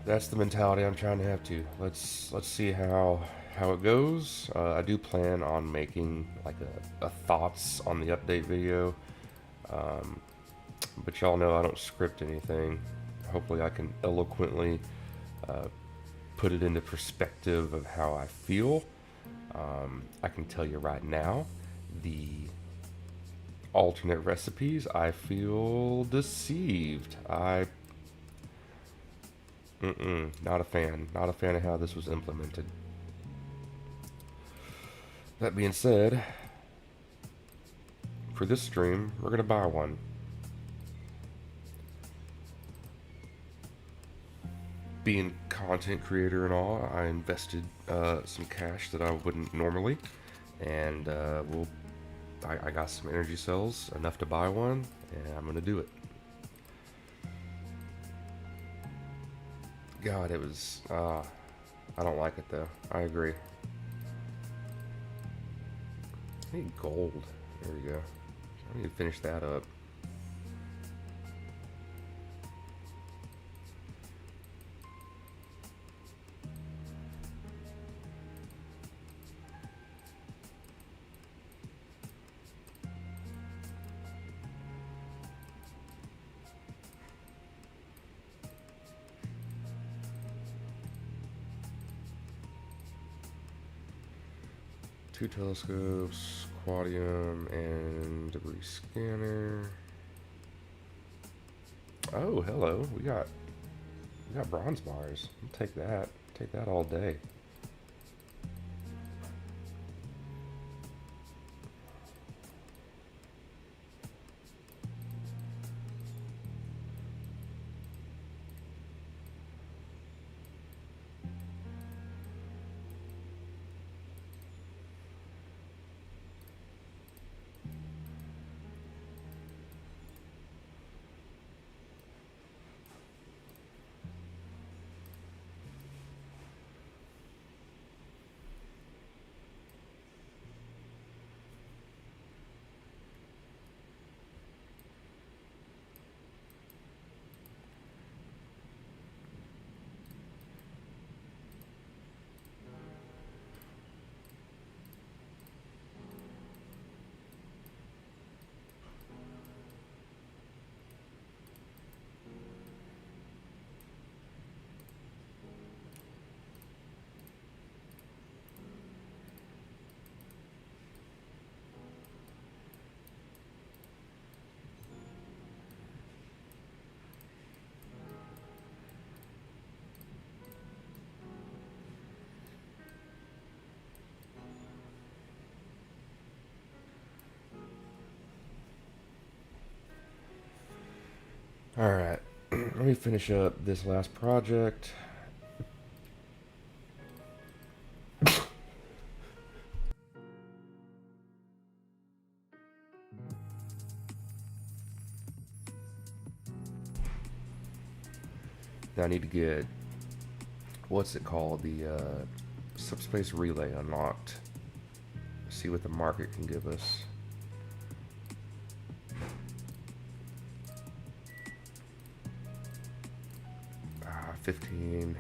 That's the mentality I'm trying to have too. Let's see how it goes. I do plan on making like a thoughts on the update video, but y'all know I don't script anything. Hopefully, I can eloquently uh, put it into perspective of how I feel. I can tell you right now, the alternate recipes, I feel deceived. Not a fan. Not a fan of how this was implemented. That being said, for this stream, we're going to buy one. Being content creator and all, I invested some cash that I wouldn't normally, and I got some energy cells, enough to buy one, and I'm going to do it. God, it was, I don't like it though. I agree. I need gold. There we go. I need to finish that up. Two telescopes, quadium, and debris scanner. Oh, hello. We got bronze bars. I'll take that. Take that all day. Alright, let me finish up this last project. Now I need to get, what's it called, the subspace relay unlocked. See what the market can give us. 15.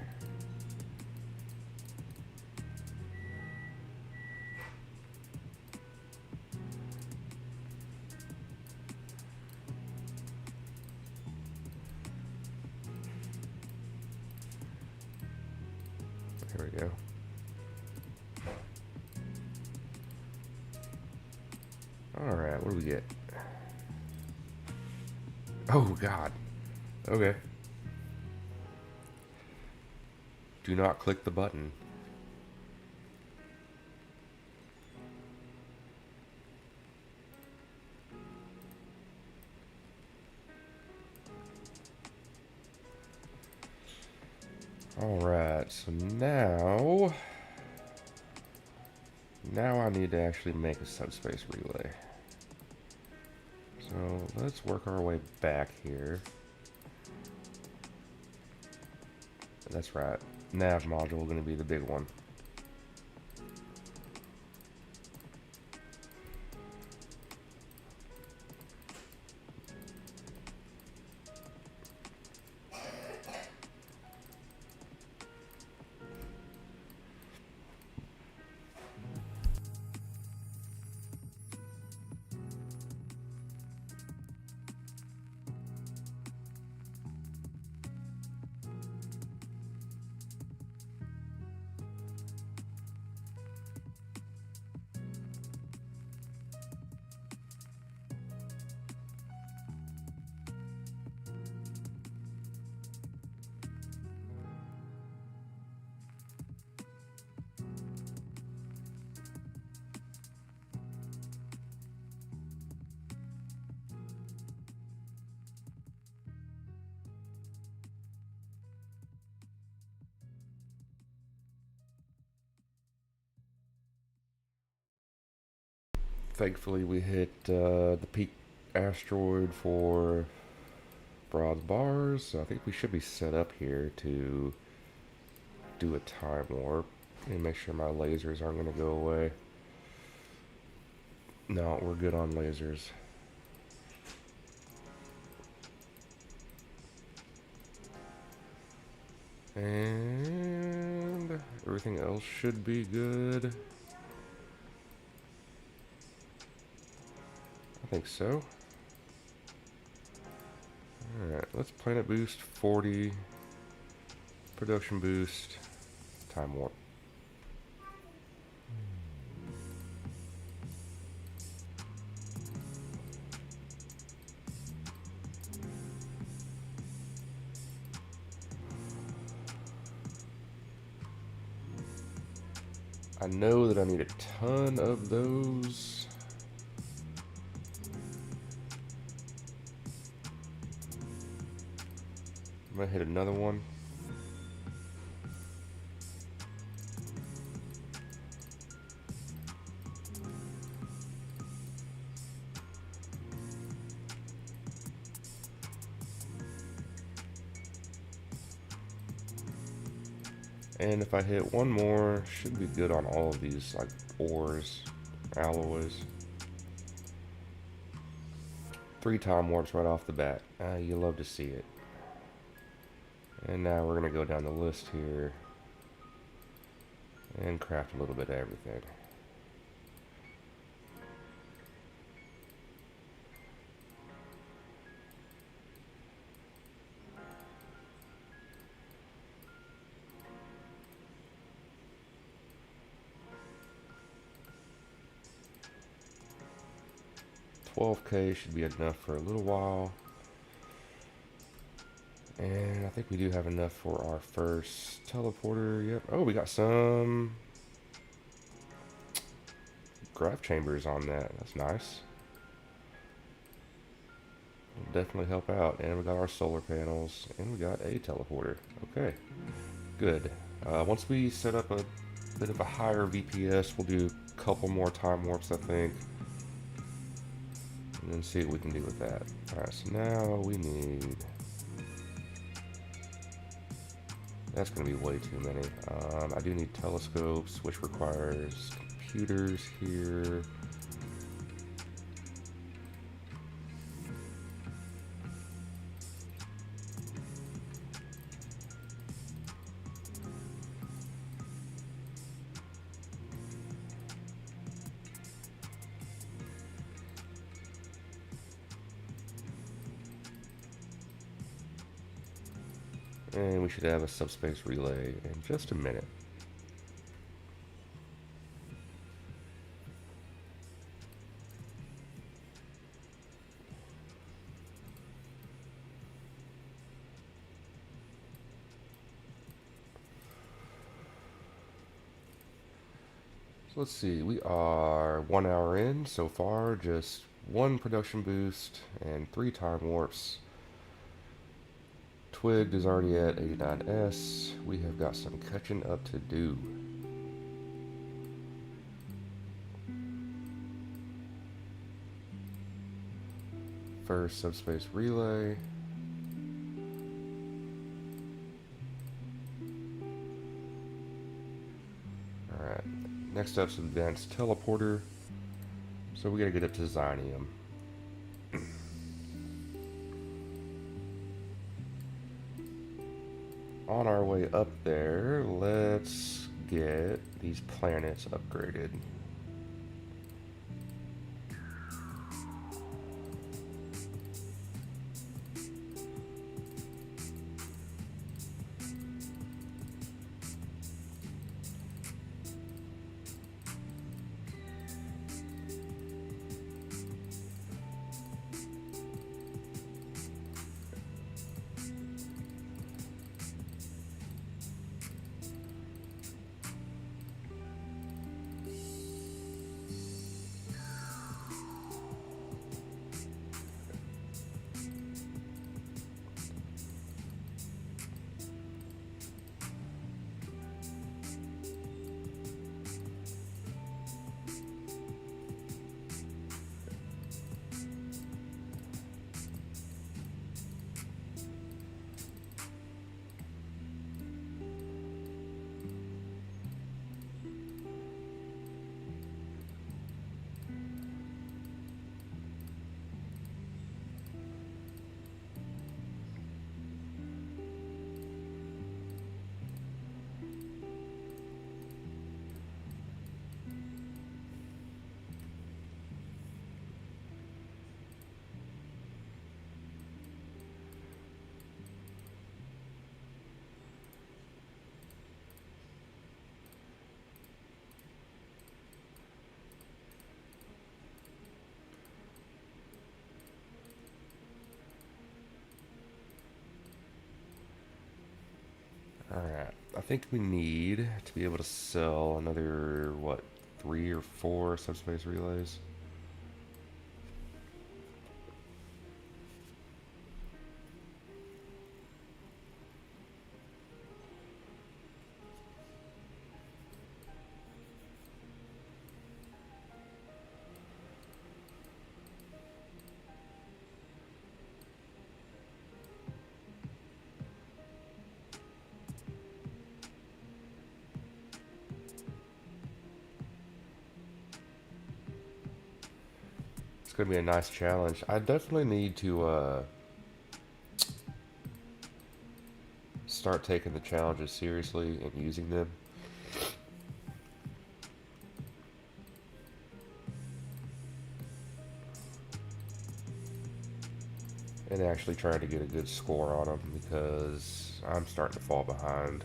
we go. Alright, what do we get? Oh, God. Okay. Do not click the button. Alright, so now I need to actually make a subspace relay. So let's work our way back here. That's right. Nav module going to be the big one. Thankfully, we hit the peak asteroid for broad bars, so I think we should be set up here to do a time warp. And make sure my lasers aren't going to go away. No, we're good on lasers. And everything else should be good. I think so. Alright, let's planet boost 40. Production boost. Time warp. I know that I need a ton of those. I'm gonna hit another one. And if I hit one more, should be good on all of these, like ores, alloys. 3 time warps right off the bat. You love to see it. And now we're going to go down the list here and craft a little bit of everything. $12K should be enough for a little while. And I think we do have enough for our first teleporter. Yep. Oh, we got some grav chambers on that. That's nice. Will definitely help out. And we got our solar panels. And we got a teleporter. Okay. Good. Once we set up a bit of a higher VPS, we'll do a couple more time warps, I think. And then see what we can do with that. Alright, so now we need... That's going to be way too many. I do need telescopes, which requires computers here. And we should have a subspace relay in just a minute. So let's see, we are 1 hour in so far, just one production boost and 3 time warps. Twigged is already at 89S. We have got some catching up to do. First subspace relay. Alright, next up's advanced teleporter. So we gotta get up to Xynium. On our way up there, let's get these planets upgraded. Alright, I think we need to be able to sell another, what, 3 or 4 subspace relays? It's going to be a nice challenge. I definitely need to start taking the challenges seriously and using them. And actually trying to get a good score on them because I'm starting to fall behind.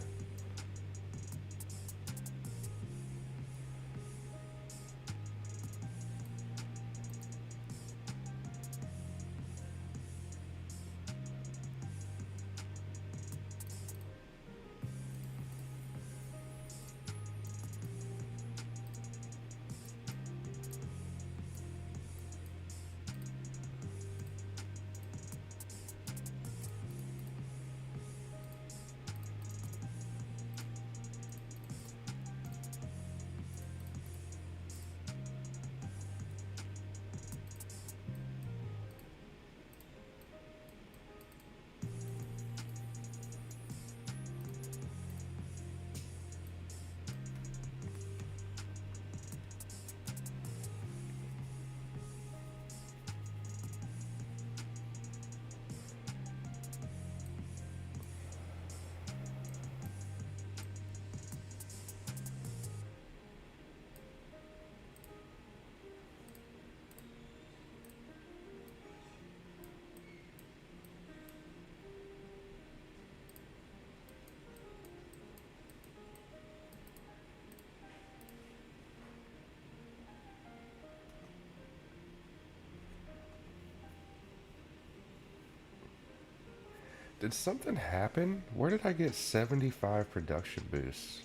Did something happen? Where did I get 75 production boosts?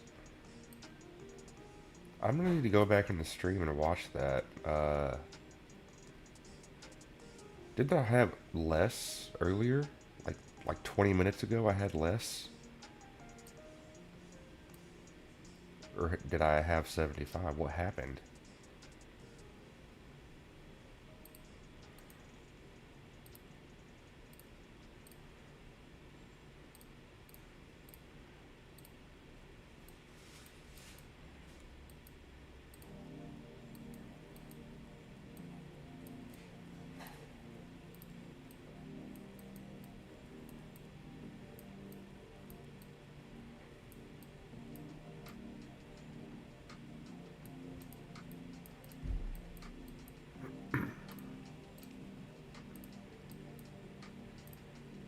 I'm gonna need to go back in the stream and watch that. Didn't I have less earlier? Like 20 minutes ago I had less? Or did I have 75? What happened?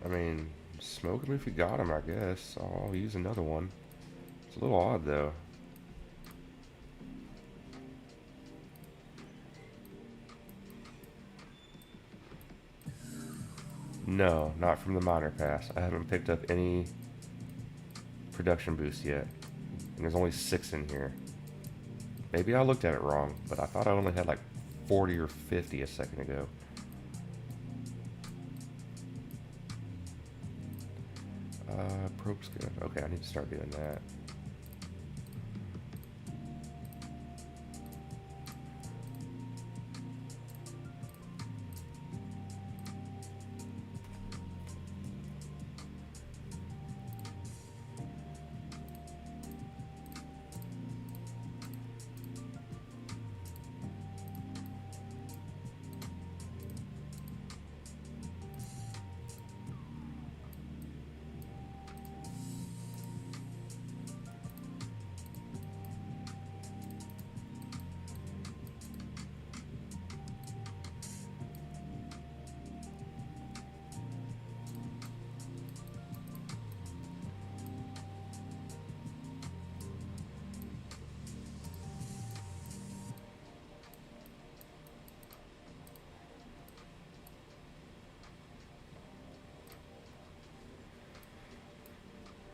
I mean, smoke him if you got him, I guess. I'll use another one. It's a little odd, though. No, not from the minor pass. I haven't picked up any production boost yet. And there's only 6 in here. Maybe I looked at it wrong, but I thought I only had like 40 or 50 a second ago. Probe scan. Okay, I need to start doing that.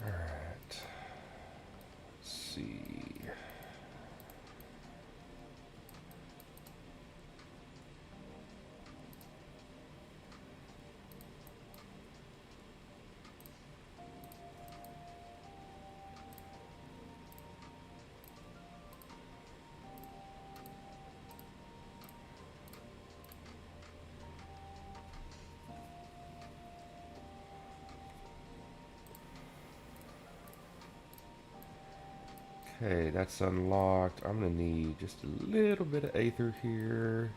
Alright. Let's see. Okay, that's unlocked. I'm gonna need just a little bit of Aether here.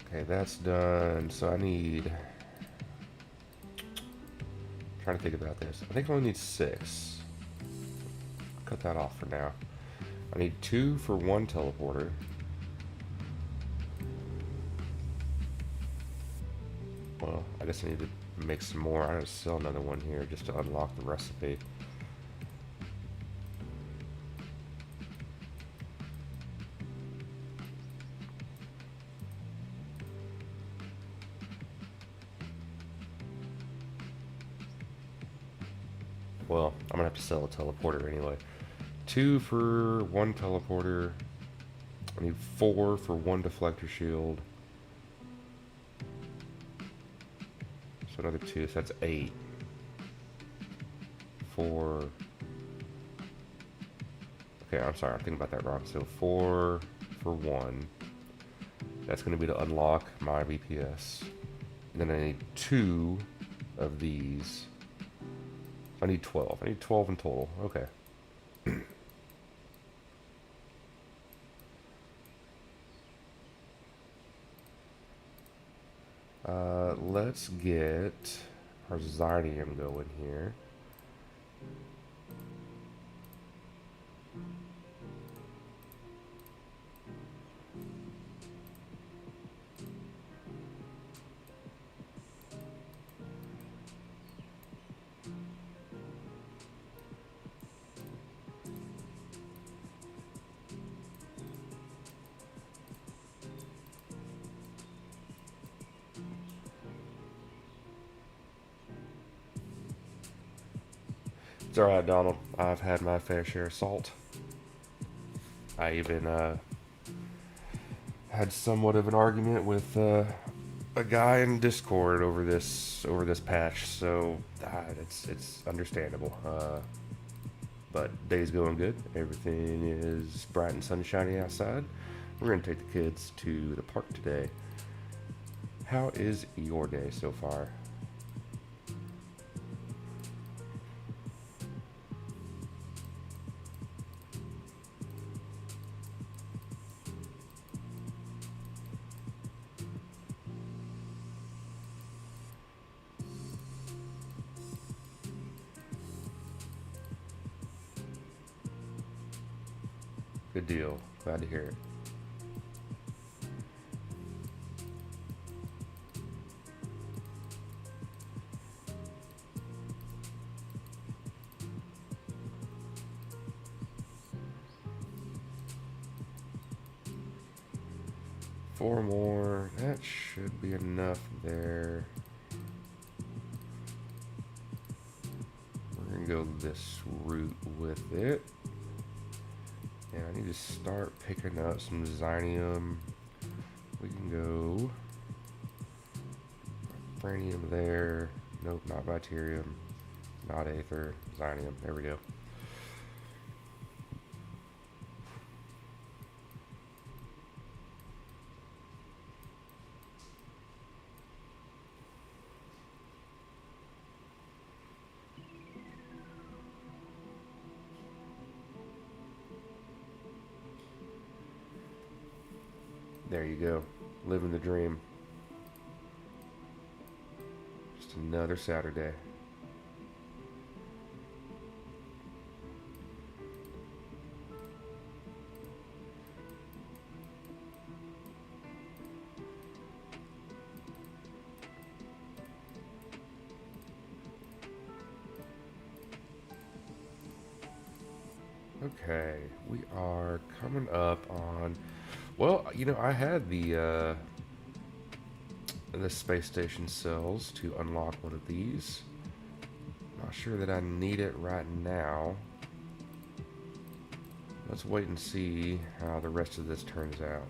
Okay, that's done. So I need... trying to think about this. I think I only need 6. Cut that off for now. I need 2 for 1 teleporter. Well, I guess I need to make some more. I'm gonna sell another one here just to unlock the recipe. Well, I'm gonna have to sell a teleporter anyway. 2 for 1 teleporter. I need 4 for 1 deflector shield. So another 2, so that's 8. 4. Okay, I'm sorry, I'm thinking about that wrong. So 4 for 1. That's gonna be to unlock my BPS. And then I need 2 of these. I need 12. I need 12 in total. Okay. Let's get our Zynium going here. It's alright, Donald. I've had my fair share of salt. I even had somewhat of an argument with a guy in Discord over this patch, so it's understandable. But day's going good. Everything is bright and sunshiny outside. We're gonna take the kids to the park today. How is your day so far? Good deal. Glad to hear it. Four more. That should be enough there. We're gonna go this route with it. And I need to start picking up some Zynium. We can go Vibranium there. Nope, not Viterium. Not Aether. Zynium. There we go. There you go. Living the dream. Just another Saturday. Okay, we are coming up on. Well, I had the space station cells to unlock one of these. Not sure that I need it right now. Let's wait and see how the rest of this turns out.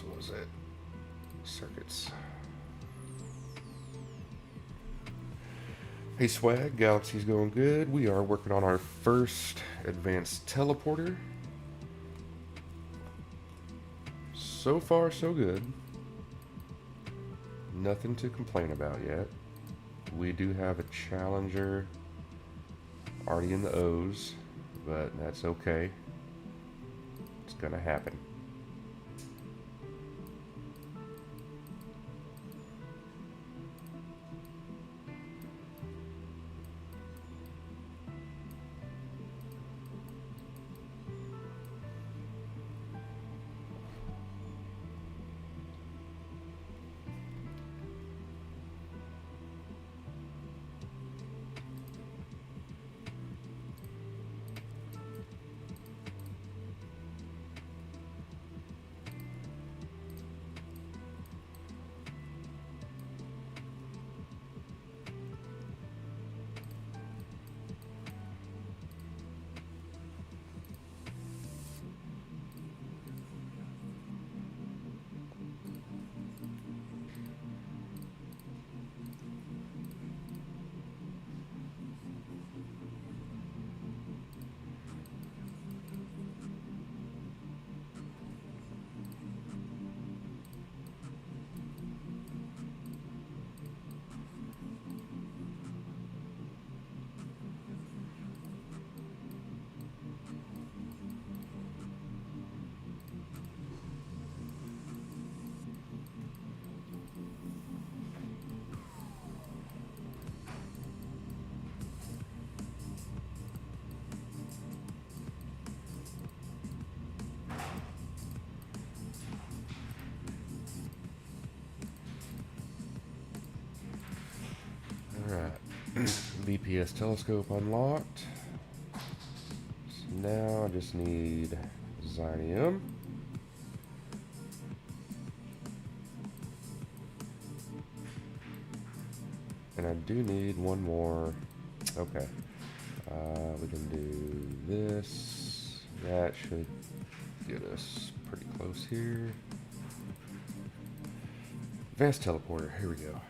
What was it? Circuits. Hey Swag, Galaxy's going good. We are working on our first advanced teleporter. So far, so good. Nothing to complain about yet. We do have a Challenger already in the O's, but that's okay. It's gonna happen. VPS telescope unlocked. So now I just need Xynium. And I do need one more. Okay. We can do this. That should get us pretty close here. Advanced teleporter. Here we go.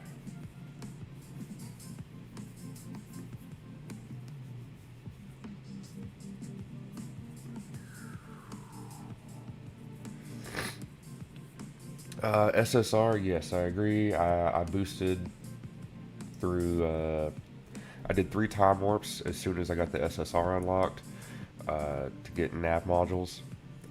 SSR, yes, I agree. I boosted through. I did 3 time warps as soon as I got the SSR unlocked to get nav modules,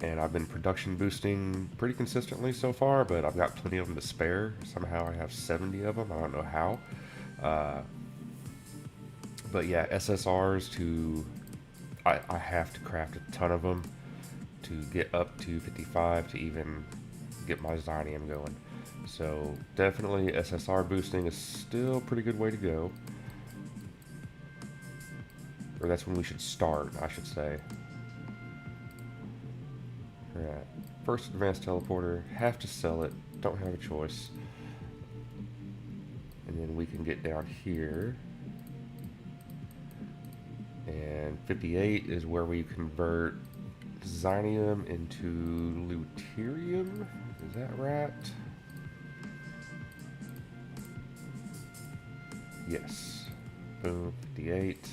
and I've been production boosting pretty consistently so far. But I've got plenty of them to spare. Somehow I have 70 of them. I don't know how. But yeah, SSRs to. I have to craft a ton of them to get up to 55 to even get my Xynium going. So definitely SSR boosting is still a pretty good way to go. Or that's when we should start, I should say. Alright, first advanced teleporter, have to sell it, don't have a choice. And then we can get down here. And 58 is where we convert Xynium into Deuterium. Is that right? Yes. Boom, 58.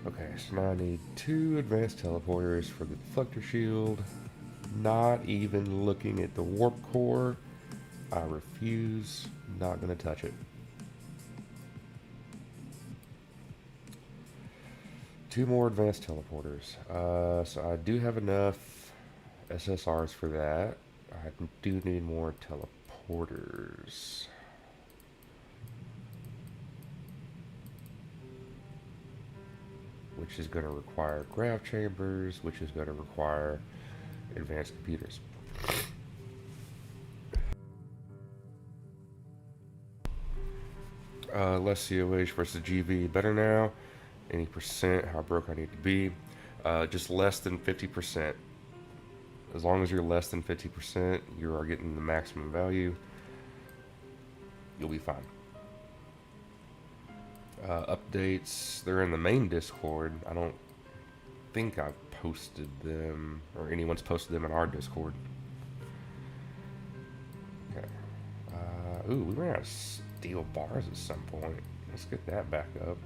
Okay, so now I need 2 advanced teleporters for the deflector shield. Not even looking at the warp core. I refuse. Not gonna touch it. 2 more advanced teleporters. So I do have enough SSRs for that. I do need more teleporters. Which is going to require grav chambers, which is going to require advanced computers. Less COH versus GV. Better now. Any percent, how broke I need to be. Just less than 50%. As long as you're less than 50%, you are getting the maximum value. You'll be fine. Updates, they're in the main Discord. I don't think I've posted them, or anyone's posted them in our Discord. Okay. Ooh, we ran out of steel bars at some point. Let's get that back up.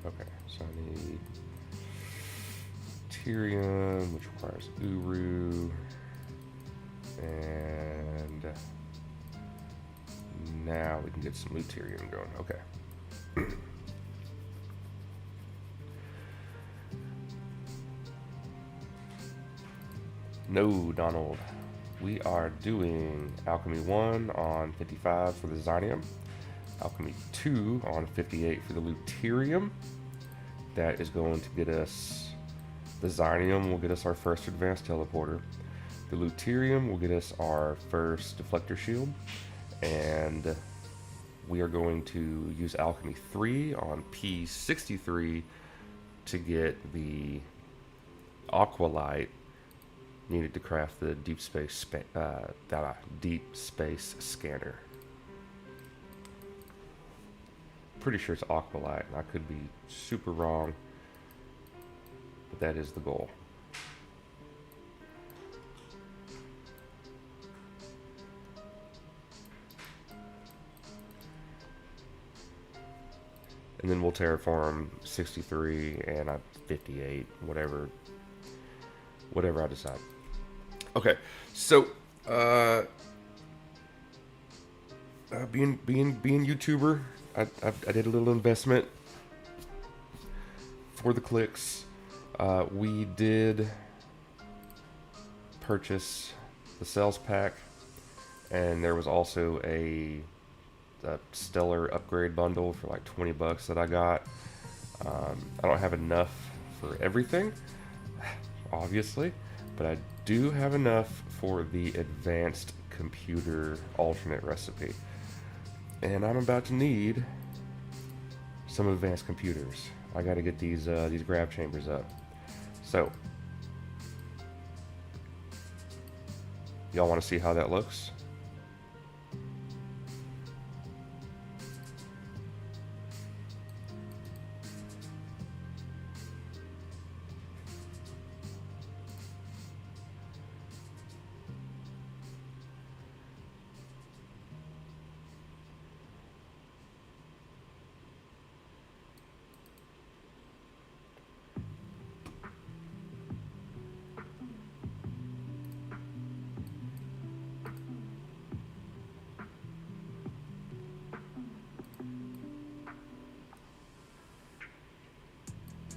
Okay, so I need Tyrium, which requires Uru, and now we can get some Luterium going. Okay. No, Donald. We are doing Alchemy 1 on 55 for the Xynium. Alchemy 2 on 58 for the Luterium. That is going to get us, the Xynium will get us our first advanced teleporter. The Luterium will get us our first deflector shield. And we are going to use Alchemy 3 on P63 to get the Aqualite needed to craft the deep space scanner. Pretty sure it's Aqualite. I could be super wrong, but that is the goal. and then we'll terraform 63 and 58, whatever I decide. Okay, so being YouTuber, I did a little investment for the clicks. We did purchase the sales pack, and there was also a stellar upgrade bundle for like $20 that I got. I don't have enough for everything, obviously, but I do have enough for the advanced computer alternate recipe, and I'm about to need some advanced computers. I got to get these grab chambers up. So, y'all want to see how that looks?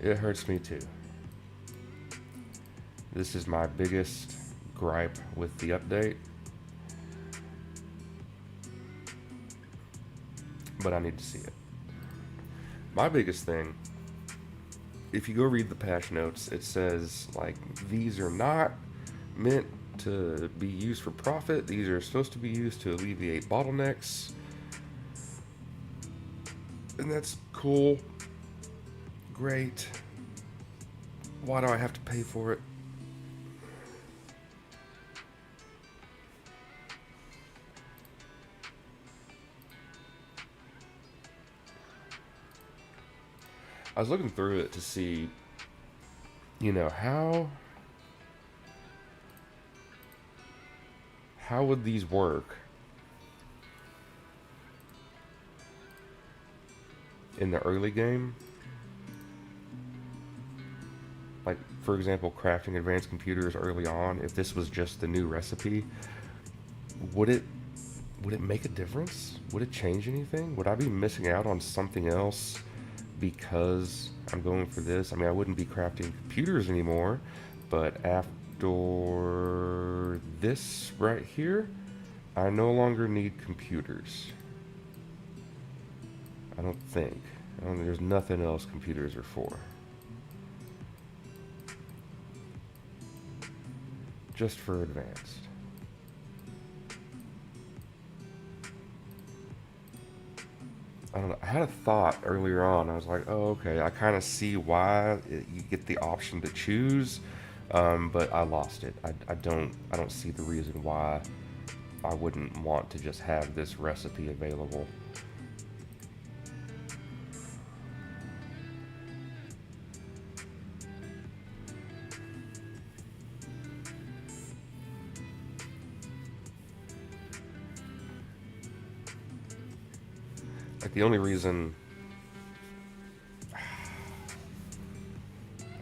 It hurts me too. This is my biggest gripe with the update, but I need to see it. My biggest thing, if you go read the patch notes, it says like these are not meant to be used for profit. These are supposed to be used to alleviate bottlenecks, and that's cool. Great. Why do I have to pay for it? I was looking through it to see, how would these work in the early game? Like, for example, crafting advanced computers early on, if this was just the new recipe, would it make a difference? Would it change anything? Would I be missing out on something else because I'm going for this? I mean, I wouldn't be crafting computers anymore, but after this right here, I no longer need computers. I don't think. There's nothing else computers are for. Just for advanced. I don't know. I had a thought earlier on. I was like, oh, okay. I kind of see why you get the option to choose, but I lost it. I don't see the reason why I wouldn't want to just have this recipe available. Like, the only reason.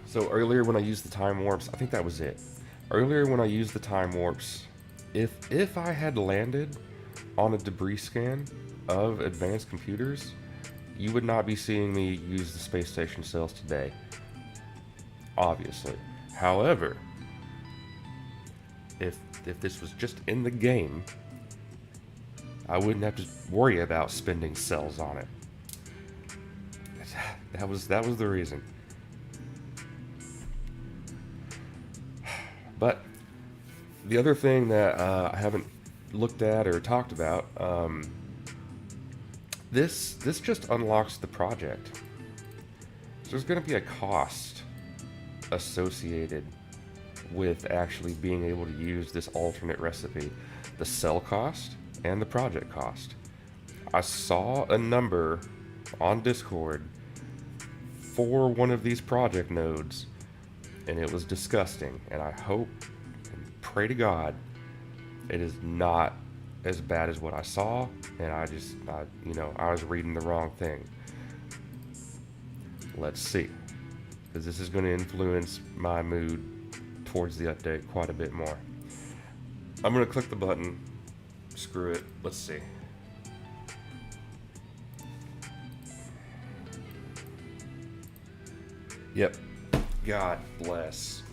So earlier when I used the time warps, I think that was it. Earlier when I used the time warps, if I had landed on a debris scan of advanced computers, you would not be seeing me use the space station cells today. Obviously. However, if this was just in the game, I wouldn't have to worry about spending cells on it. That was the reason. But the other thing that I haven't looked at or talked about, this just unlocks the project. So there's going to be a cost associated with actually being able to use this alternate recipe. The cell cost and the project cost. I saw a number on Discord for one of these project nodes, and it was disgusting, and I hope and pray to God it is not as bad as what I saw, and I was reading the wrong thing. Let's see, because this is going to influence my mood towards the update quite a bit more. I'm going to click the button. Screw it. Let's see. Yep. God bless.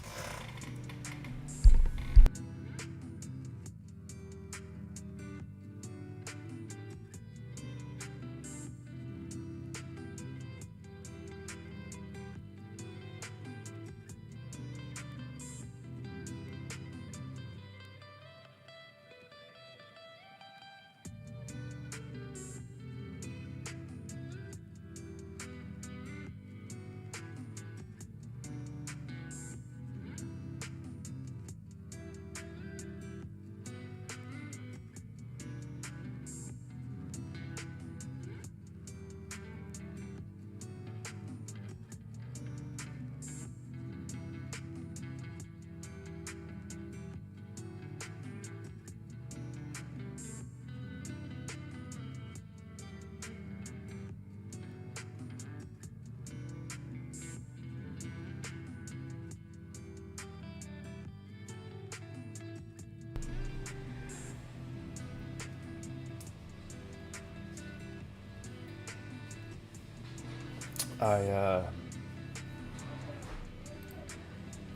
I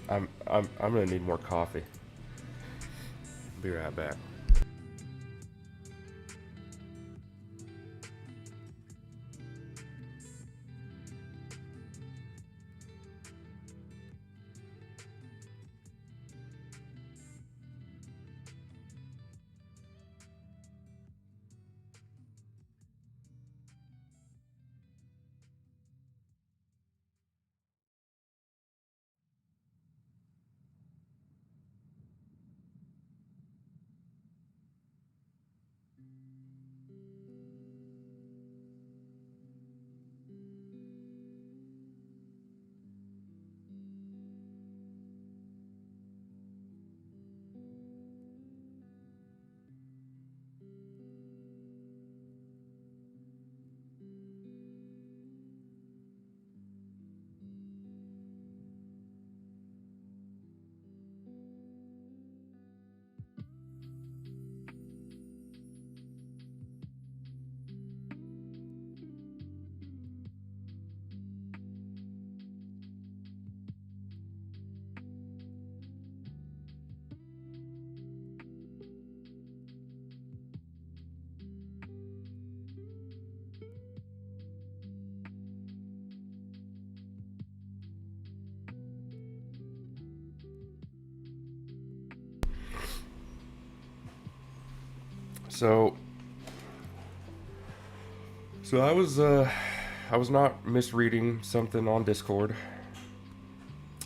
I'm gonna need more coffee. Be right back. So I was not misreading something on Discord.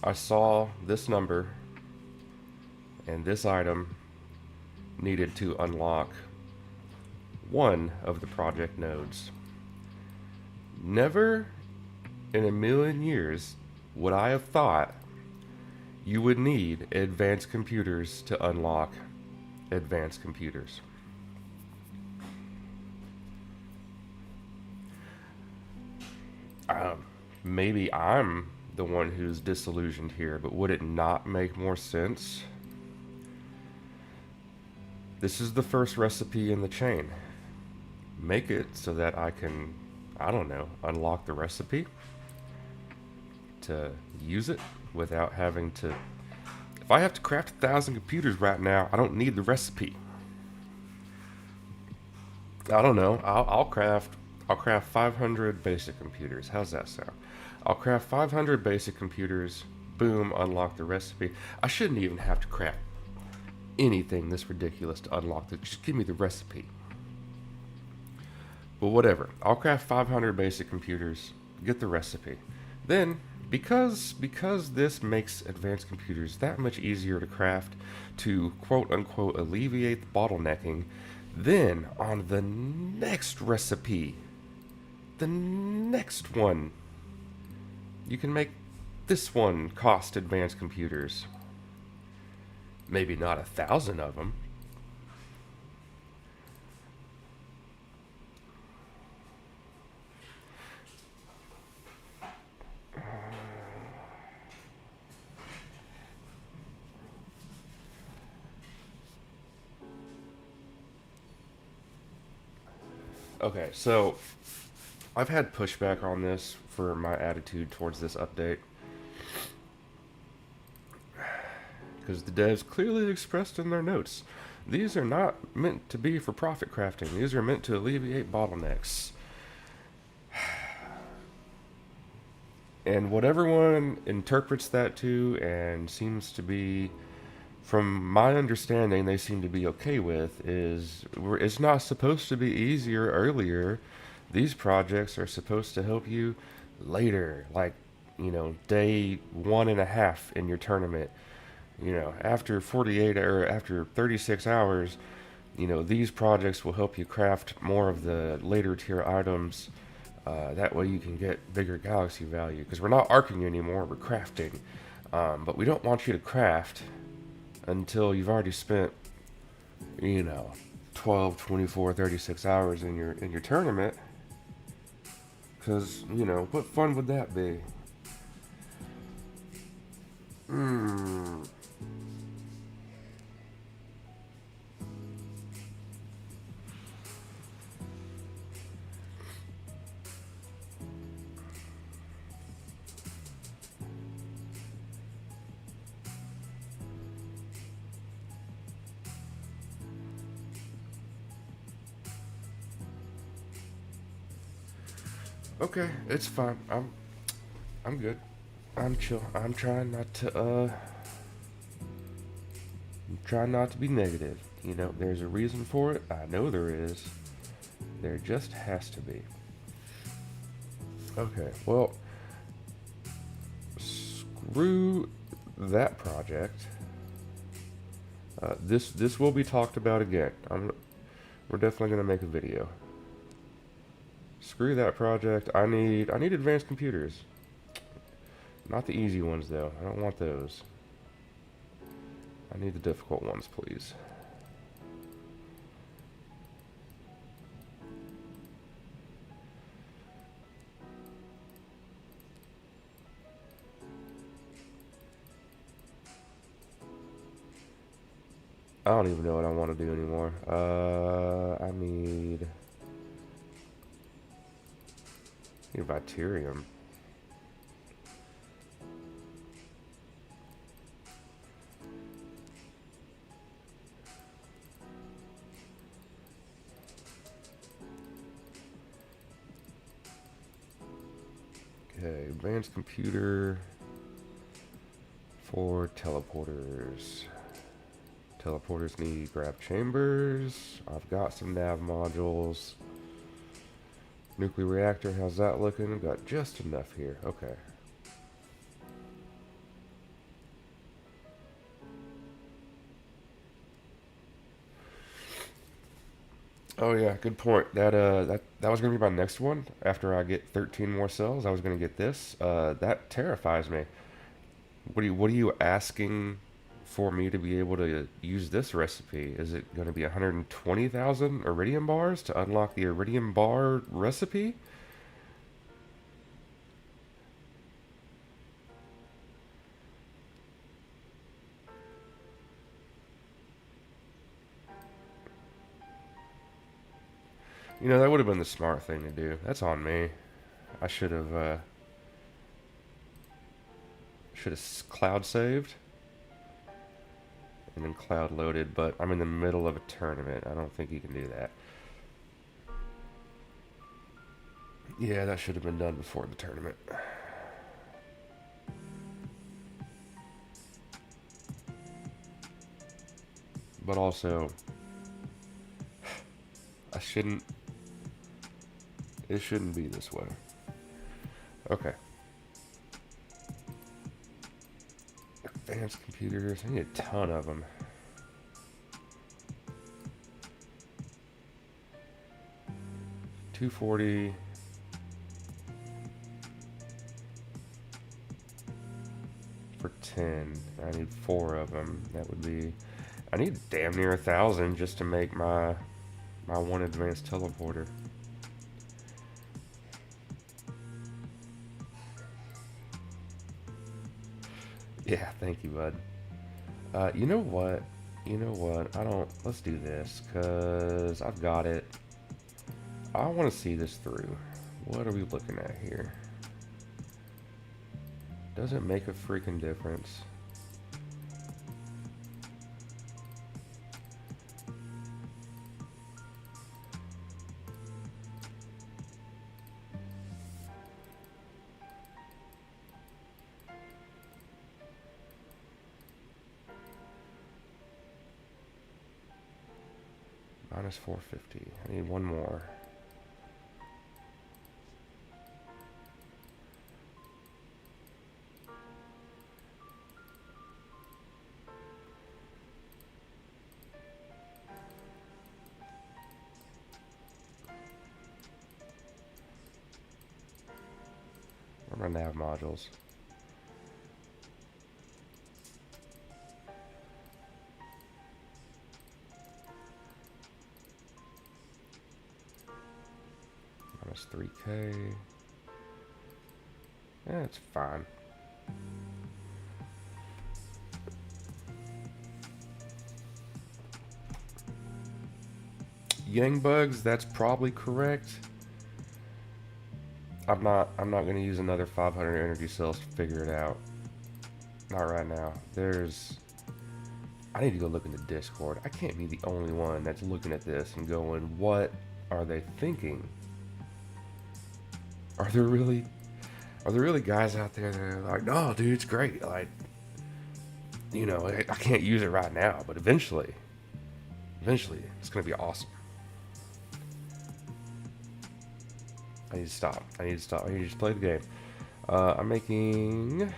I saw this number and this item needed to unlock one of the project nodes. Never in a million years would I have thought you would need advanced computers to unlock advanced computers. Maybe I'm the one who's disillusioned here, but would it not make more sense? This is the first recipe in the chain. Make it so that I can, I don't know, unlock the recipe to use it without having to. If I have to craft 1,000 computers right now, I don't need the recipe. I don't know. I'll craft 500 basic computers. How's that sound? I'll craft 500 basic computers. Boom, unlock the recipe. I shouldn't even have to craft anything this ridiculous to unlock it. Just give me the recipe. But whatever. I'll craft 500 basic computers. Get the recipe. Then, because this makes advanced computers that much easier to craft, to quote unquote alleviate the bottlenecking, then on the next recipe, the next one, you can make this one cost advanced computers. Maybe not 1,000 of them. Okay, so I've had pushback on this for my attitude towards this update because the devs clearly expressed in their notes these are not meant to be for profit crafting. These are meant to alleviate bottlenecks. And what everyone interprets that to and seems to be, from my understanding, they seem to be okay with is it's not supposed to be easier earlier. These projects are supposed to help you later, like, day 1.5 in your tournament. After 48 or after 36 hours, these projects will help you craft more of the later tier items. That way you can get bigger galaxy value. Because we're not arcing anymore, we're crafting. But we don't want you to craft until you've already spent, you know, 12, 24, 36 hours in your tournament. Because, what fun would that be? Hmm. Okay, it's fine. I'm good. I'm chill. I'm trying not to be negative. There's a reason for it. I know there is. There just has to be. Okay, well, screw that project. This will be talked about again. We're definitely gonna make a video. Screw that project. I need advanced computers. Not the easy ones though. I don't want those. I need the difficult ones, please. I don't even know what I want to do anymore. I need Viterium. Okay, advanced computer for teleporters. Teleporters need grab chambers. I've got some nav modules. Nuclear reactor, how's that looking? Got just enough here. Okay. Oh yeah, good point. That was gonna be my next one. After I get 13 more cells, I was gonna get this. That terrifies me. What are you asking for me to be able to use this recipe? Is it gonna be 120,000 iridium bars to unlock the iridium bar recipe? That would have been the smart thing to do. That's on me. I should have cloud saved and then cloud loaded, but I'm in the middle of a tournament. I don't think you can do that. Yeah, that should have been done before the tournament. But also, I shouldn't. It shouldn't be this way. Okay. Advanced computers. I need a ton of them. 240. For 10. I need 4 of them. That would be. I need damn near 1,000 just to make my one advanced teleporter. Yeah, thank you, bud. You know what? You know what? I don't. Let's do this, cause I've got it. I want to see this through. What are we looking at here? Does it make a freaking difference? Minus 450. I need one more. Where are my nav modules? Minus 3K. Yeah, it's fine. Yang bugs, that's probably correct. I'm not gonna use another 500 energy cells to figure it out. Not right now. I need to go look in the Discord. I can't be the only one that's looking at this and going, what are they thinking? Are there really guys out there that are like, no, dude, it's great. Like, you know, I can't use it right now, but eventually, it's gonna be awesome. I need to stop. I need to just play the game. I'm making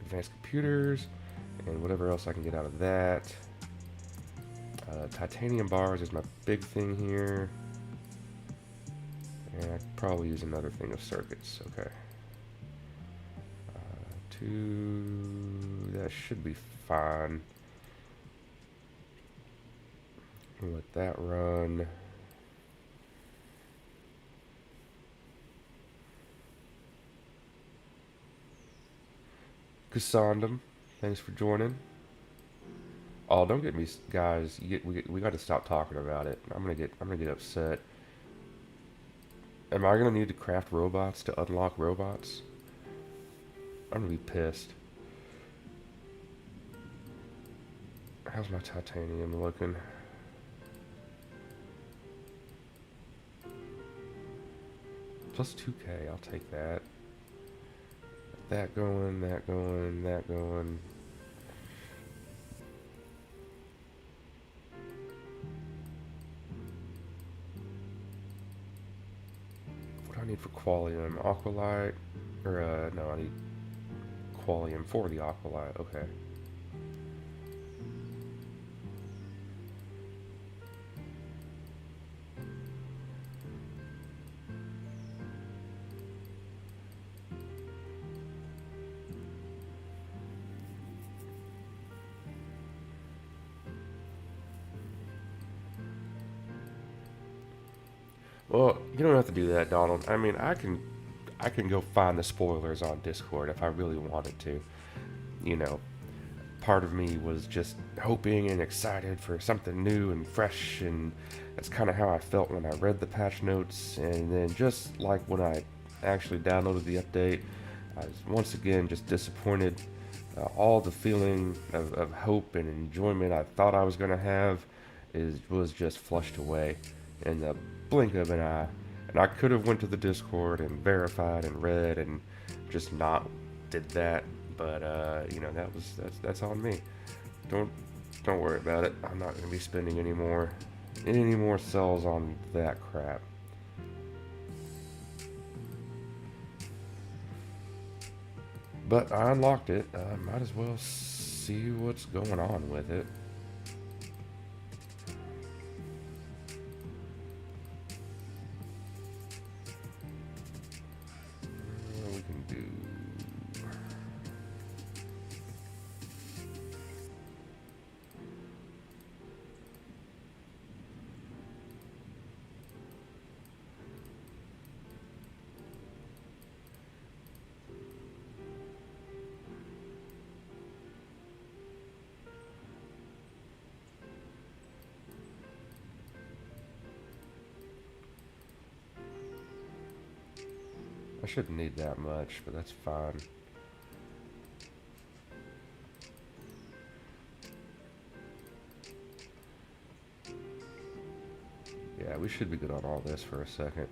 advanced computers and whatever else I can get out of that. Titanium bars is my big thing here. And I could probably use another thing of circuits. Okay. That should be fine. Let that run. Cassandum, thanks for joining. Oh, don't get me, guys. We got to stop talking about it. I'm gonna get upset. Am I gonna need to craft robots to unlock robots? I'm gonna be pissed. How's my titanium looking? Plus 2K, I'll take that. That going, that going, that going. What do I need for qualium? Aqualite? Or, no, I need qualium for the aqualite. Okay. Well, you don't have to do that, Donald. I mean, I can go find the spoilers on Discord if I really wanted to. You know, part of me was just hoping and excited for something new and fresh, and that's kind of how I felt when I read the patch notes. And then just like when I actually downloaded the update, I was once again just disappointed. All the feeling of hope and enjoyment I thought I was going to have was just flushed away in the blink of an eye. And I could have went to the Discord and verified and read and just not did that. But you know, that's on me. Don't worry about it. I'm not going to be spending any more cells on that crap. But I unlocked it. Might as well see what's going on with it. We can do. I shouldn't need that much, but that's fine. Yeah, we should be good on all this for a second.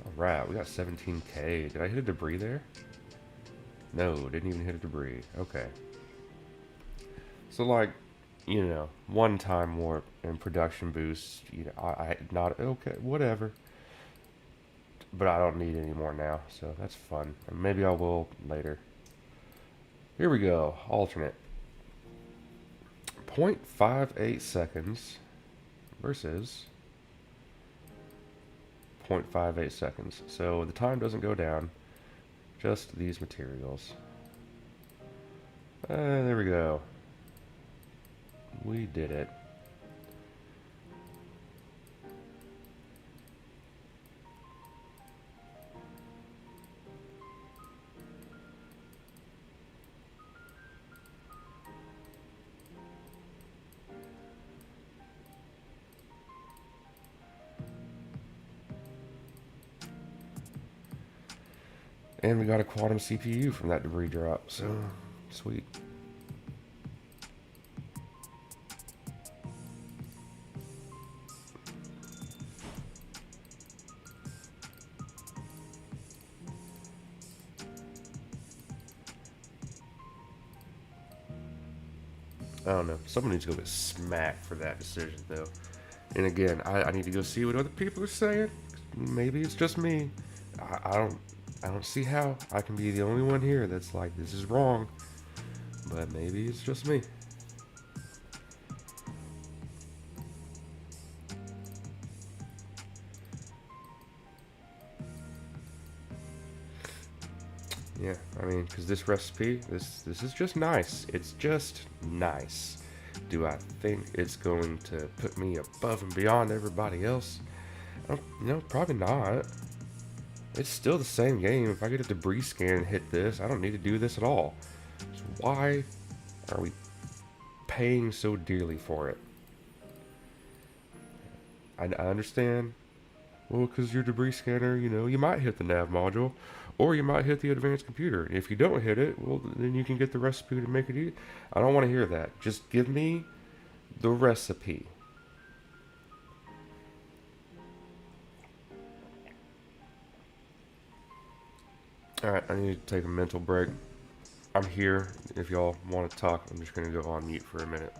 Alright, we got 17k. Did I hit a debris there? No, didn't even hit a debris. Okay. So, like, you know, one time warp and production boost, you know, I not, okay, whatever. But I don't need any more now, so that's fun. And maybe I will later. Here we go, alternate. 0.58 seconds versus 0.58 seconds. So the time doesn't go down, just these materials. There we go. We did it. And we got a quantum CPU from that debris drop, so sweet. I don't know. Someone needs to go get smacked for that decision, though. And again, I need to go see what other people are saying. Maybe it's just me. I don't see how I can be the only one here that's like, this is wrong. But maybe it's just me. Yeah, I mean, because this recipe, this is just nice. It's just nice. Do I think it's going to put me above and beyond everybody else? No, probably not. It's still the same game. If I get a debris scan and hit this, I don't need to do this at all. So why are we paying so dearly for it? I understand. Well, because your debris scanner, you know, you might hit the nav module, or you might hit the advanced computer. If you don't hit it, well, then you can get the recipe to make it easy. I don't want to hear that. Just give me the recipe. Alright, I need to take a mental break. I'm here. If y'all want to talk, I'm just going to go on mute for a minute.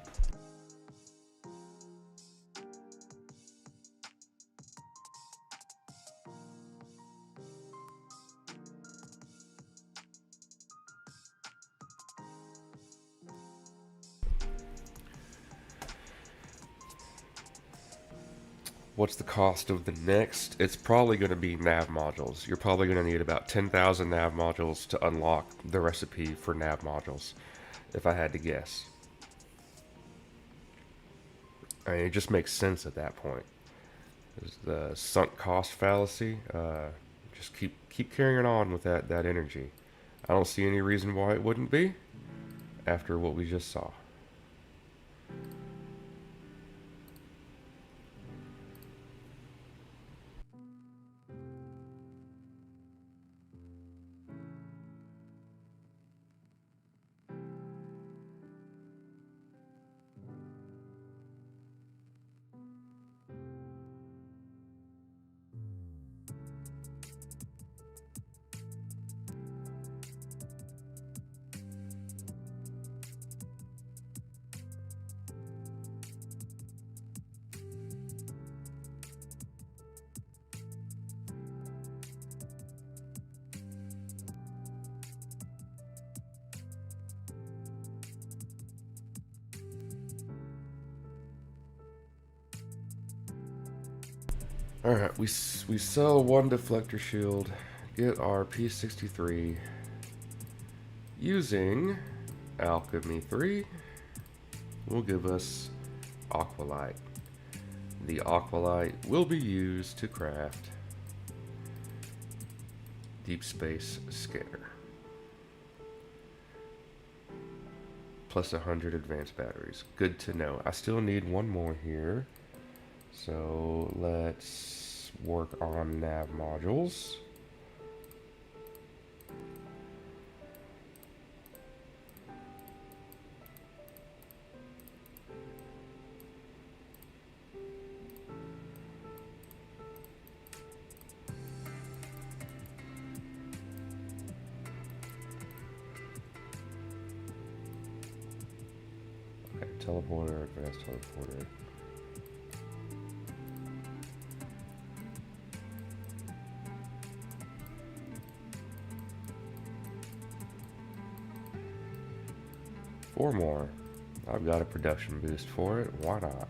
What's the cost of the next? It's probably going to be nav modules. You're probably going to need about 10,000 nav modules to unlock the recipe for nav modules, if I had to guess. I mean, it just makes sense at that point. There's the sunk cost fallacy. Just keep carrying on with that energy. I don't see any reason why it wouldn't be after what we just saw. Alright, we sell one deflector shield, get our P63 using Alchemy 3 will give us Aqualite. The Aqualite will be used to craft Deep Space Scanner. Plus 100 advanced batteries. Good to know. I still need one more here. So let's let's work on nav modules. Okay, teleporter, advanced teleporter. Four more. I've got a production boost for it. Why not?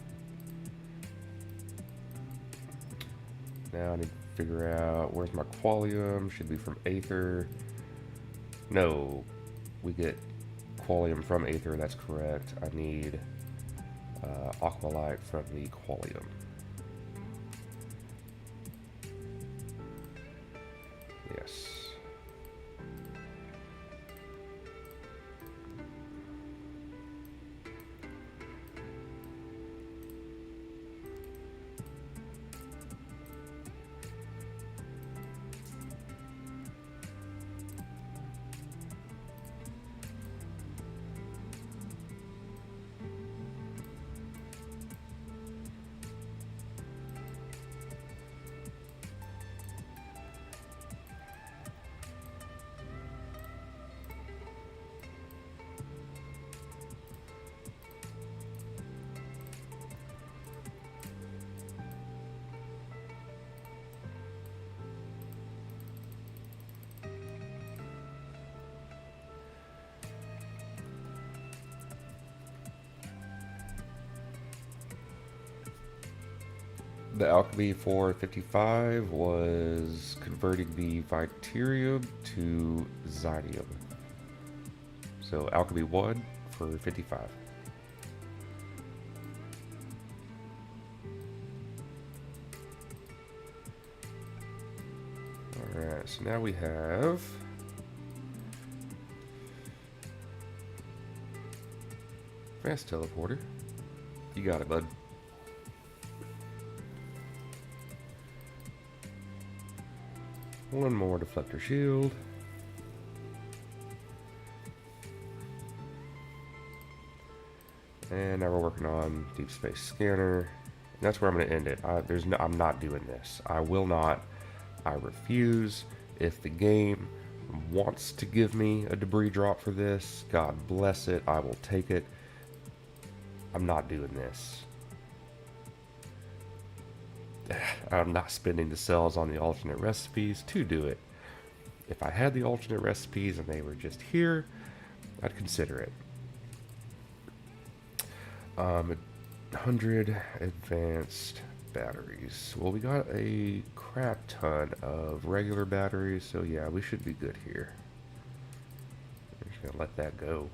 Now I need to figure out where's my qualium. Should be from Aether. No, we get qualium from Aether. That's correct. I need Aqualite from the qualium. Yes. The alchemy for 55 was converting the Viterium to Zynium. So alchemy 1 for 55. Alright, so now we have fast teleporter. You got it, bud. One more deflector shield. And now we're working on deep space scanner. And that's where I'm going to end it. I'm not doing this. I will not. I refuse. If the game wants to give me a debris drop for this, God bless it. I will take it. I'm not doing this. I'm not spending the cells on the alternate recipes to do it. If I had the alternate recipes and they were just here, I'd consider it. 100 advanced batteries. Well, we got a crap ton of regular batteries, so yeah, we should be good here. I'm just gonna let that go.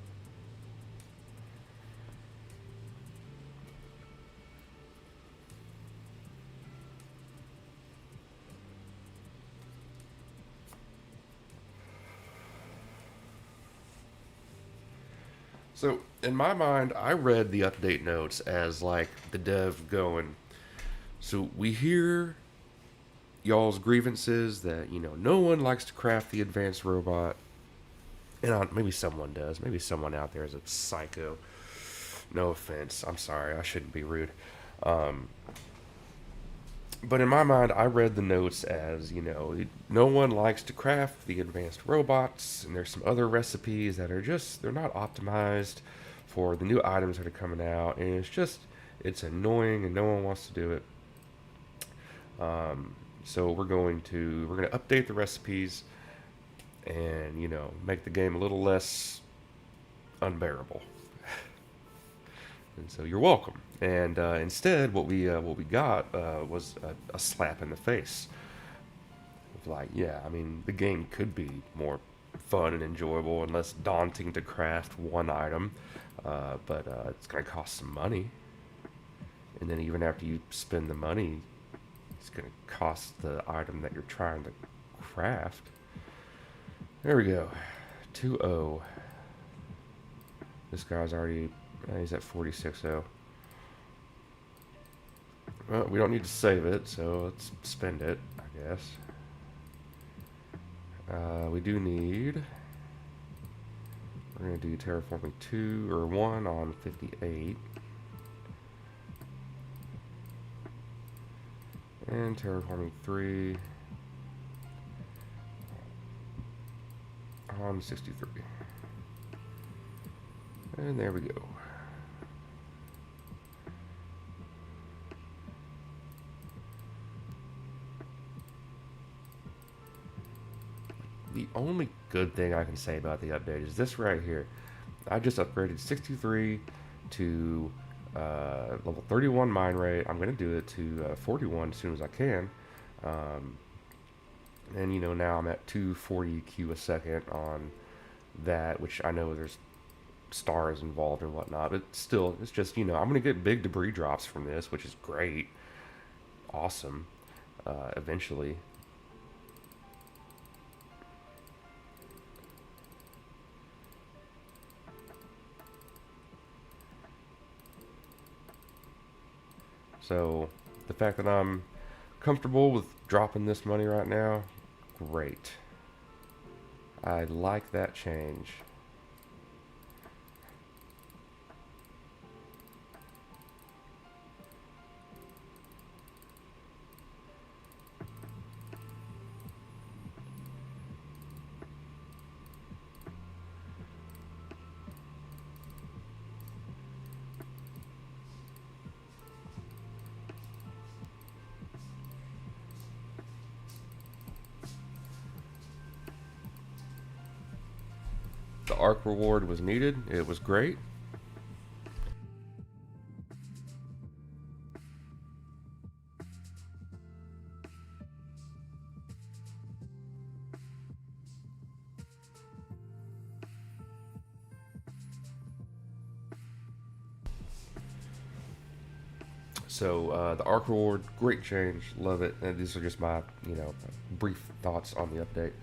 So, in my mind, I read the update notes as like the dev going, so we hear y'all's grievances that, no one likes to craft the advanced robot. And maybe someone does. Maybe someone out there is a psycho. No offense. I'm sorry. I shouldn't be rude. But in my mind, I read the notes as, no one likes to craft the advanced robots, and there's some other recipes that are they're not optimized for the new items that are coming out, and it's annoying, and no one wants to do it. So we're going to update the recipes, and, make the game a little less unbearable. And so you're welcome. And instead, what we got was a slap in the face. Like, yeah, I mean, the game could be more fun and enjoyable and less daunting to craft one item, but it's going to cost some money. And then even after you spend the money, it's going to cost the item that you're trying to craft. There we go. 2-0. This guy's already... he's at 46-0. Well, we don't need to save it, so let's spend it, I guess. We do need... We're going to do terraforming 2 or 1 on 58. And terraforming 3 on 63. And there we go. The only good thing I can say about the update is this right here. I just upgraded 63 to level 31 mine rate. I'm going to do it to 41 as soon as I can. And you know, now I'm at 240 Q a second on that, which I know there's stars involved and whatnot, but still, it's just, you know, I'm going to get big debris drops from this, which is great. Awesome. Eventually. So the fact that I'm comfortable with dropping this money right now, great. I like that change. The arc reward was needed. It was great. So the arc reward, great change, love it. And these are just my, you know, brief thoughts on the update.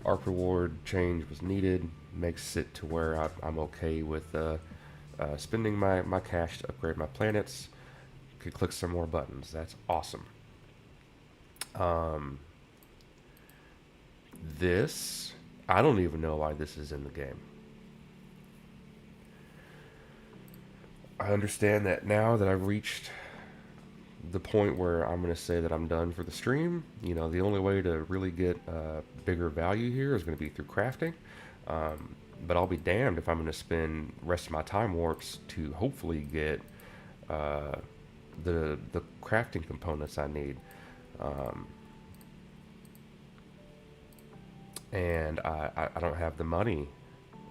Arc reward change was needed, makes it to where I'm okay with spending my cash to upgrade my planets. Could click some more buttons. That's awesome. This, I don't even know why this is in the game. I understand that now that I've reached the point where I'm going to say that I'm done for the stream. You know, the only way to really get bigger value here is going to be through crafting. But I'll be damned if I'm going to spend the rest of my time warps to hopefully get the crafting components I need. And I don't have the money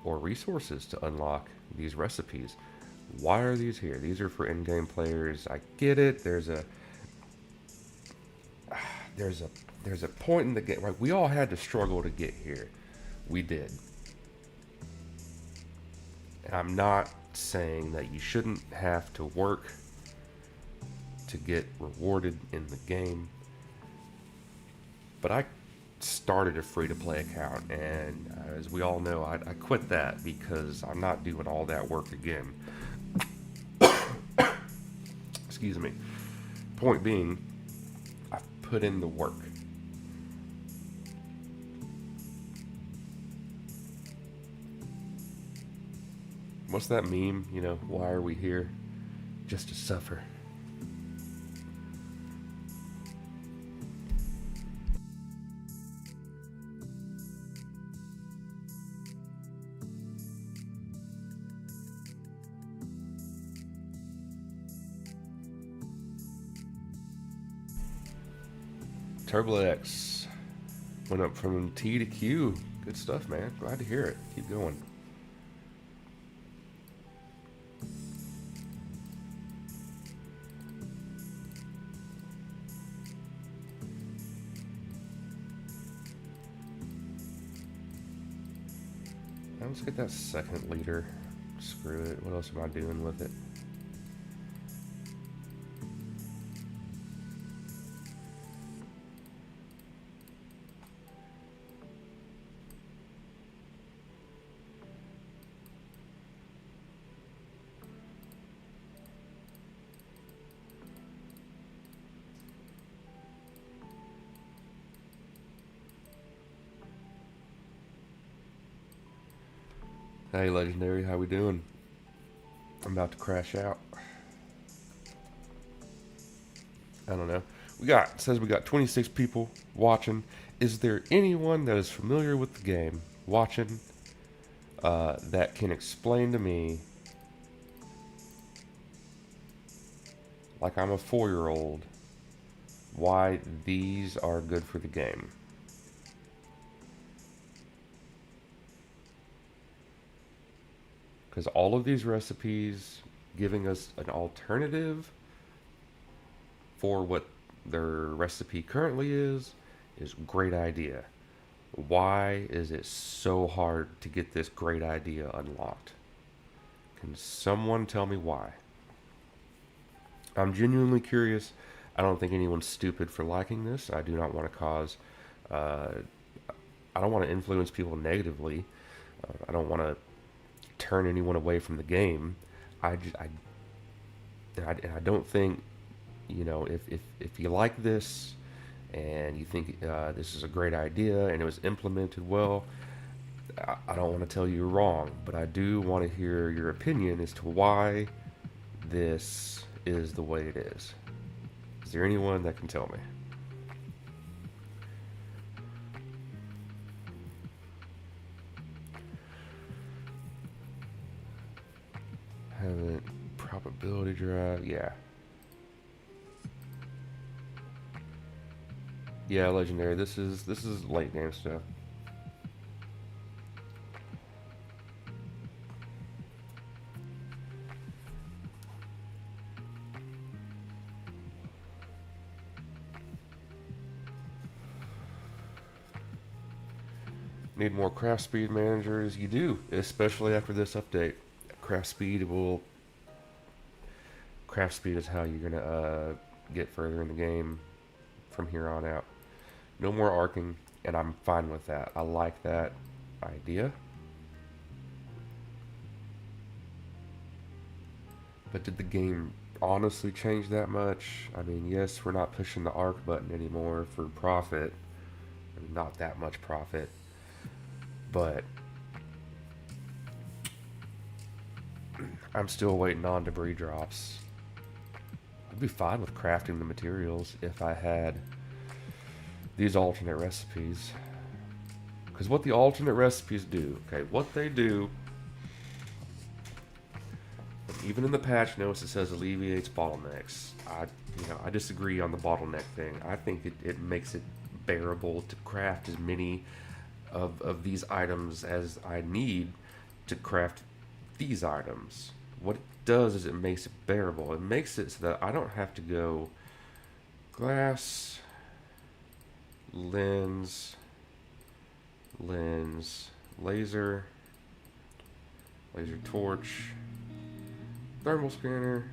or resources to unlock these recipes. Why are these here? These are for in-game players. I get it. There's a point in the game. Right? We all had to struggle to get here. We did. And I'm not saying that you shouldn't have to work to get rewarded in the game. But I started a free-to-play account, and as we all know, I quit that because I'm not doing all that work again. Excuse me. Point being, I've put in the work. What's that meme? You know, why are we here? Just to suffer. TurboX went up from T to Q. Good stuff, man. Glad to hear it. Keep going. Now let's get that second leader. Screw it. What else am I doing with it? Hey, Legendary, how we doing? I'm about to crash out. I don't know. It says we got 26 people watching. Is there anyone that is familiar with the game watching that can explain to me, like I'm a 4-year-old, why these are good for the game? Because all of these recipes giving us an alternative for what their recipe currently is a great idea. Why is it so hard to get this great idea unlocked? Can someone tell me why? I'm genuinely curious. I don't think anyone's stupid for liking this. I do not want to cause. Uh, I don't want to influence people negatively. I don't want to turn anyone away from the game. I just, I don't think, if you like this and you think this is a great idea and it was implemented well, I don't want to tell you you're wrong, but I do want to hear your opinion as to why this is the way it is. Is there anyone that can tell me? Haven't probability drive, yeah. Yeah, legendary. This is late game stuff. Need more craft speed managers? You do, especially after this update. Craft speed will. Craft speed is how you're gonna get further in the game from here on out. No more arcing, and I'm fine with that. I like that idea. But did the game honestly change that much? I mean, yes, we're not pushing the arc button anymore for profit. Not that much profit. But I'm still waiting on debris drops. I'd be fine with crafting the materials if I had these alternate recipes. Because what the alternate recipes do, okay, what they do, even in the patch notes it says alleviates bottlenecks. I disagree on the bottleneck thing. I think it makes it bearable to craft as many of these items as I need to craft these items. What it does is it makes it bearable. It makes it so that I don't have to go glass, lens, laser torch, thermal scanner,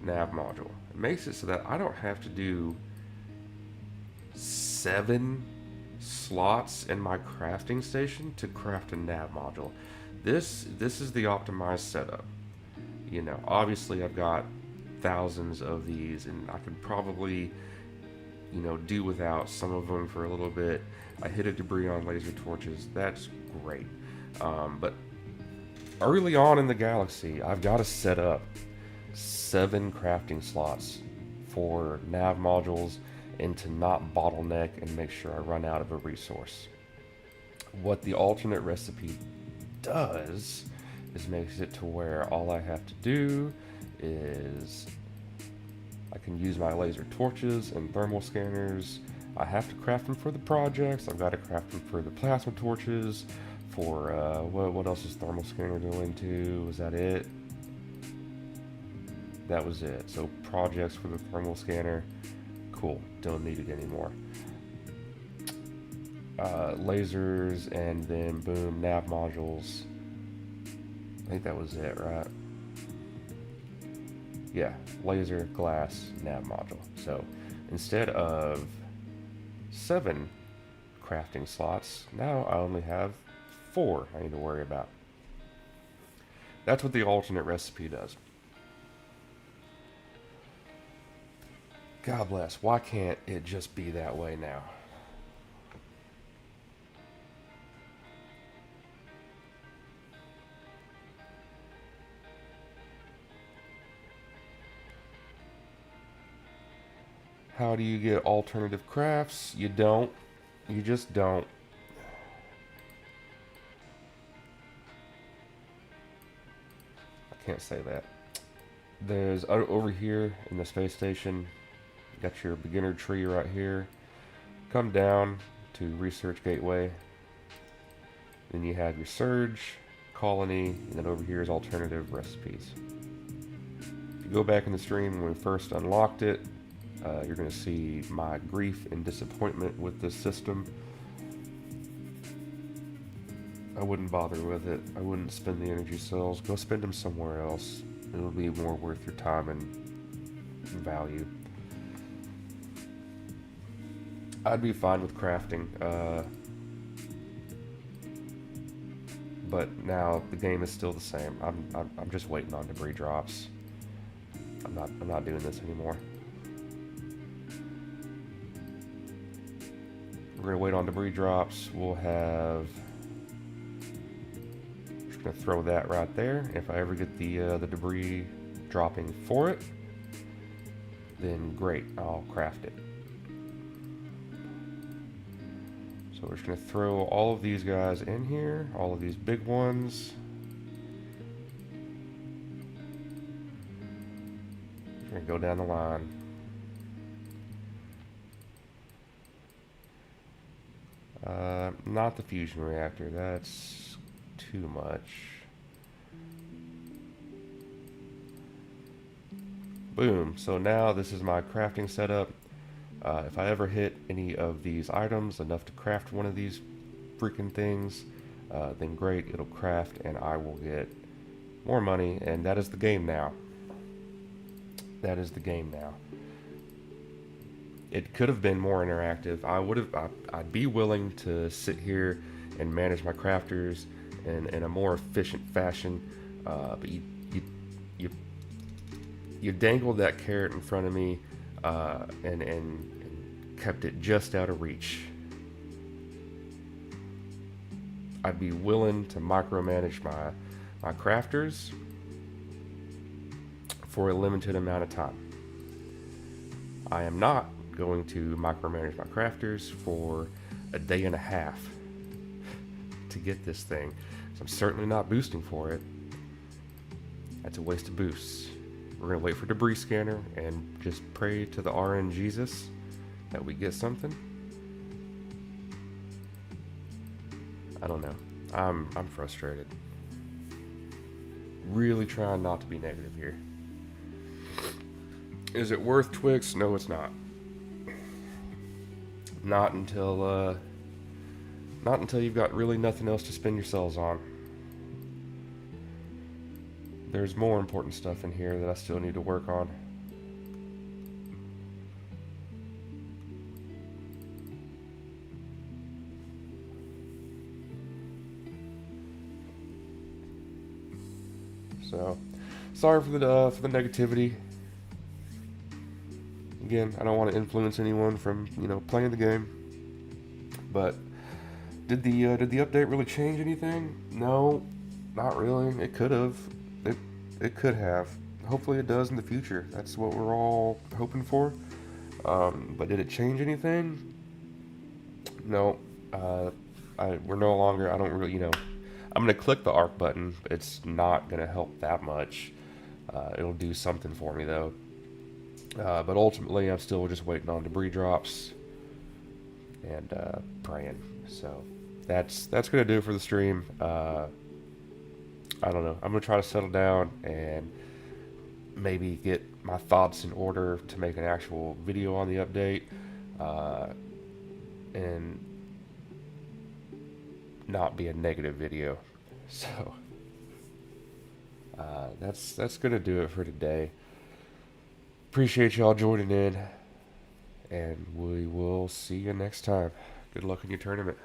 nav module. It makes it so that I don't have to do 7 slots in my crafting station to craft a nav module. This is the optimized setup. Obviously I've got thousands of these, and I could probably, do without some of them for a little bit. I hit a debris on laser torches. That's great. But early on in the galaxy, I've got to set up 7 crafting slots for nav modules and to not bottleneck and make sure I run out of a resource. What the alternate recipe does is makes it to where all I have to do is I can use my laser torches and thermal scanners. I have to craft them for the projects. I've got to craft them for the plasma torches. For what else is thermal scanner going to? Was that it? That was it. So projects for the thermal scanner. Cool. Don't need it anymore. Lasers, and then boom, nav modules. I think that was it, right? Yeah, laser, glass, nav module. So instead of 7 crafting slots, now I only have 4 I need to worry about. That's what the alternate recipe does. God bless. Why can't it just be that way now? How do you get alternative crafts? You don't. You just don't. I can't say that. There's over here in the space station, you got your beginner tree right here. Come down to Research Gateway. Then you have your Surge, Colony, and then over here is alternative recipes. If you go back in the stream when we first unlocked it, you're going to see my grief and disappointment with this system. I wouldn't bother with it. I wouldn't spend the energy cells. Go spend them somewhere else. It'll be more worth your time and value. I'd be fine with crafting, but now the game is still the same. I'm just waiting on debris drops. I'm not doing this anymore. We're gonna wait on debris drops. We'll have. Just gonna throw that right there. If I ever get the debris dropping for it, then great. I'll craft it. So we're just going to throw all of these guys in here, all of these big ones. We're going to go down the line. Not the fusion reactor, that's too much. Boom, so now this is my crafting setup. If I ever hit any of these items enough to craft one of these freaking things, then great, it'll craft and I will get more money, and that is the game now. That is the game now. It could have been more interactive. I'd be willing to sit here and manage my crafters in a more efficient fashion, but you dangled that carrot in front of me, and kept it just out of reach. I'd be willing to micromanage my crafters for a limited amount of time. I am not going to micromanage my crafters for a day and a half to get this thing. So I'm certainly not boosting for it. That's a waste of boosts. We're going to wait for debris scanner and just pray to the RN Jesus that we get something. I don't know. I'm frustrated. Really trying not to be negative here. Is it worth Twix? No, it's not. Not until you've got really nothing else to spend your cells on. There's more important stuff in here that I still need to work on. So, sorry for the negativity. Again, I don't want to influence anyone from playing the game. But did the update really change anything? No, not really. It could have. It could have. Hopefully it does in the future. That's what we're all hoping for. But did it change anything? No. We're no longer. I don't really. I'm gonna click the arc button. It's not gonna help that much. It'll do something for me though. But ultimately, I'm still just waiting on debris drops and praying. So that's gonna do it for the stream. I don't know. I'm gonna try to settle down and maybe get my thoughts in order to make an actual video on the update, and not be a negative video. So that's gonna do it for today. Appreciate y'all joining in, and we will see you next time. Good luck in your tournament.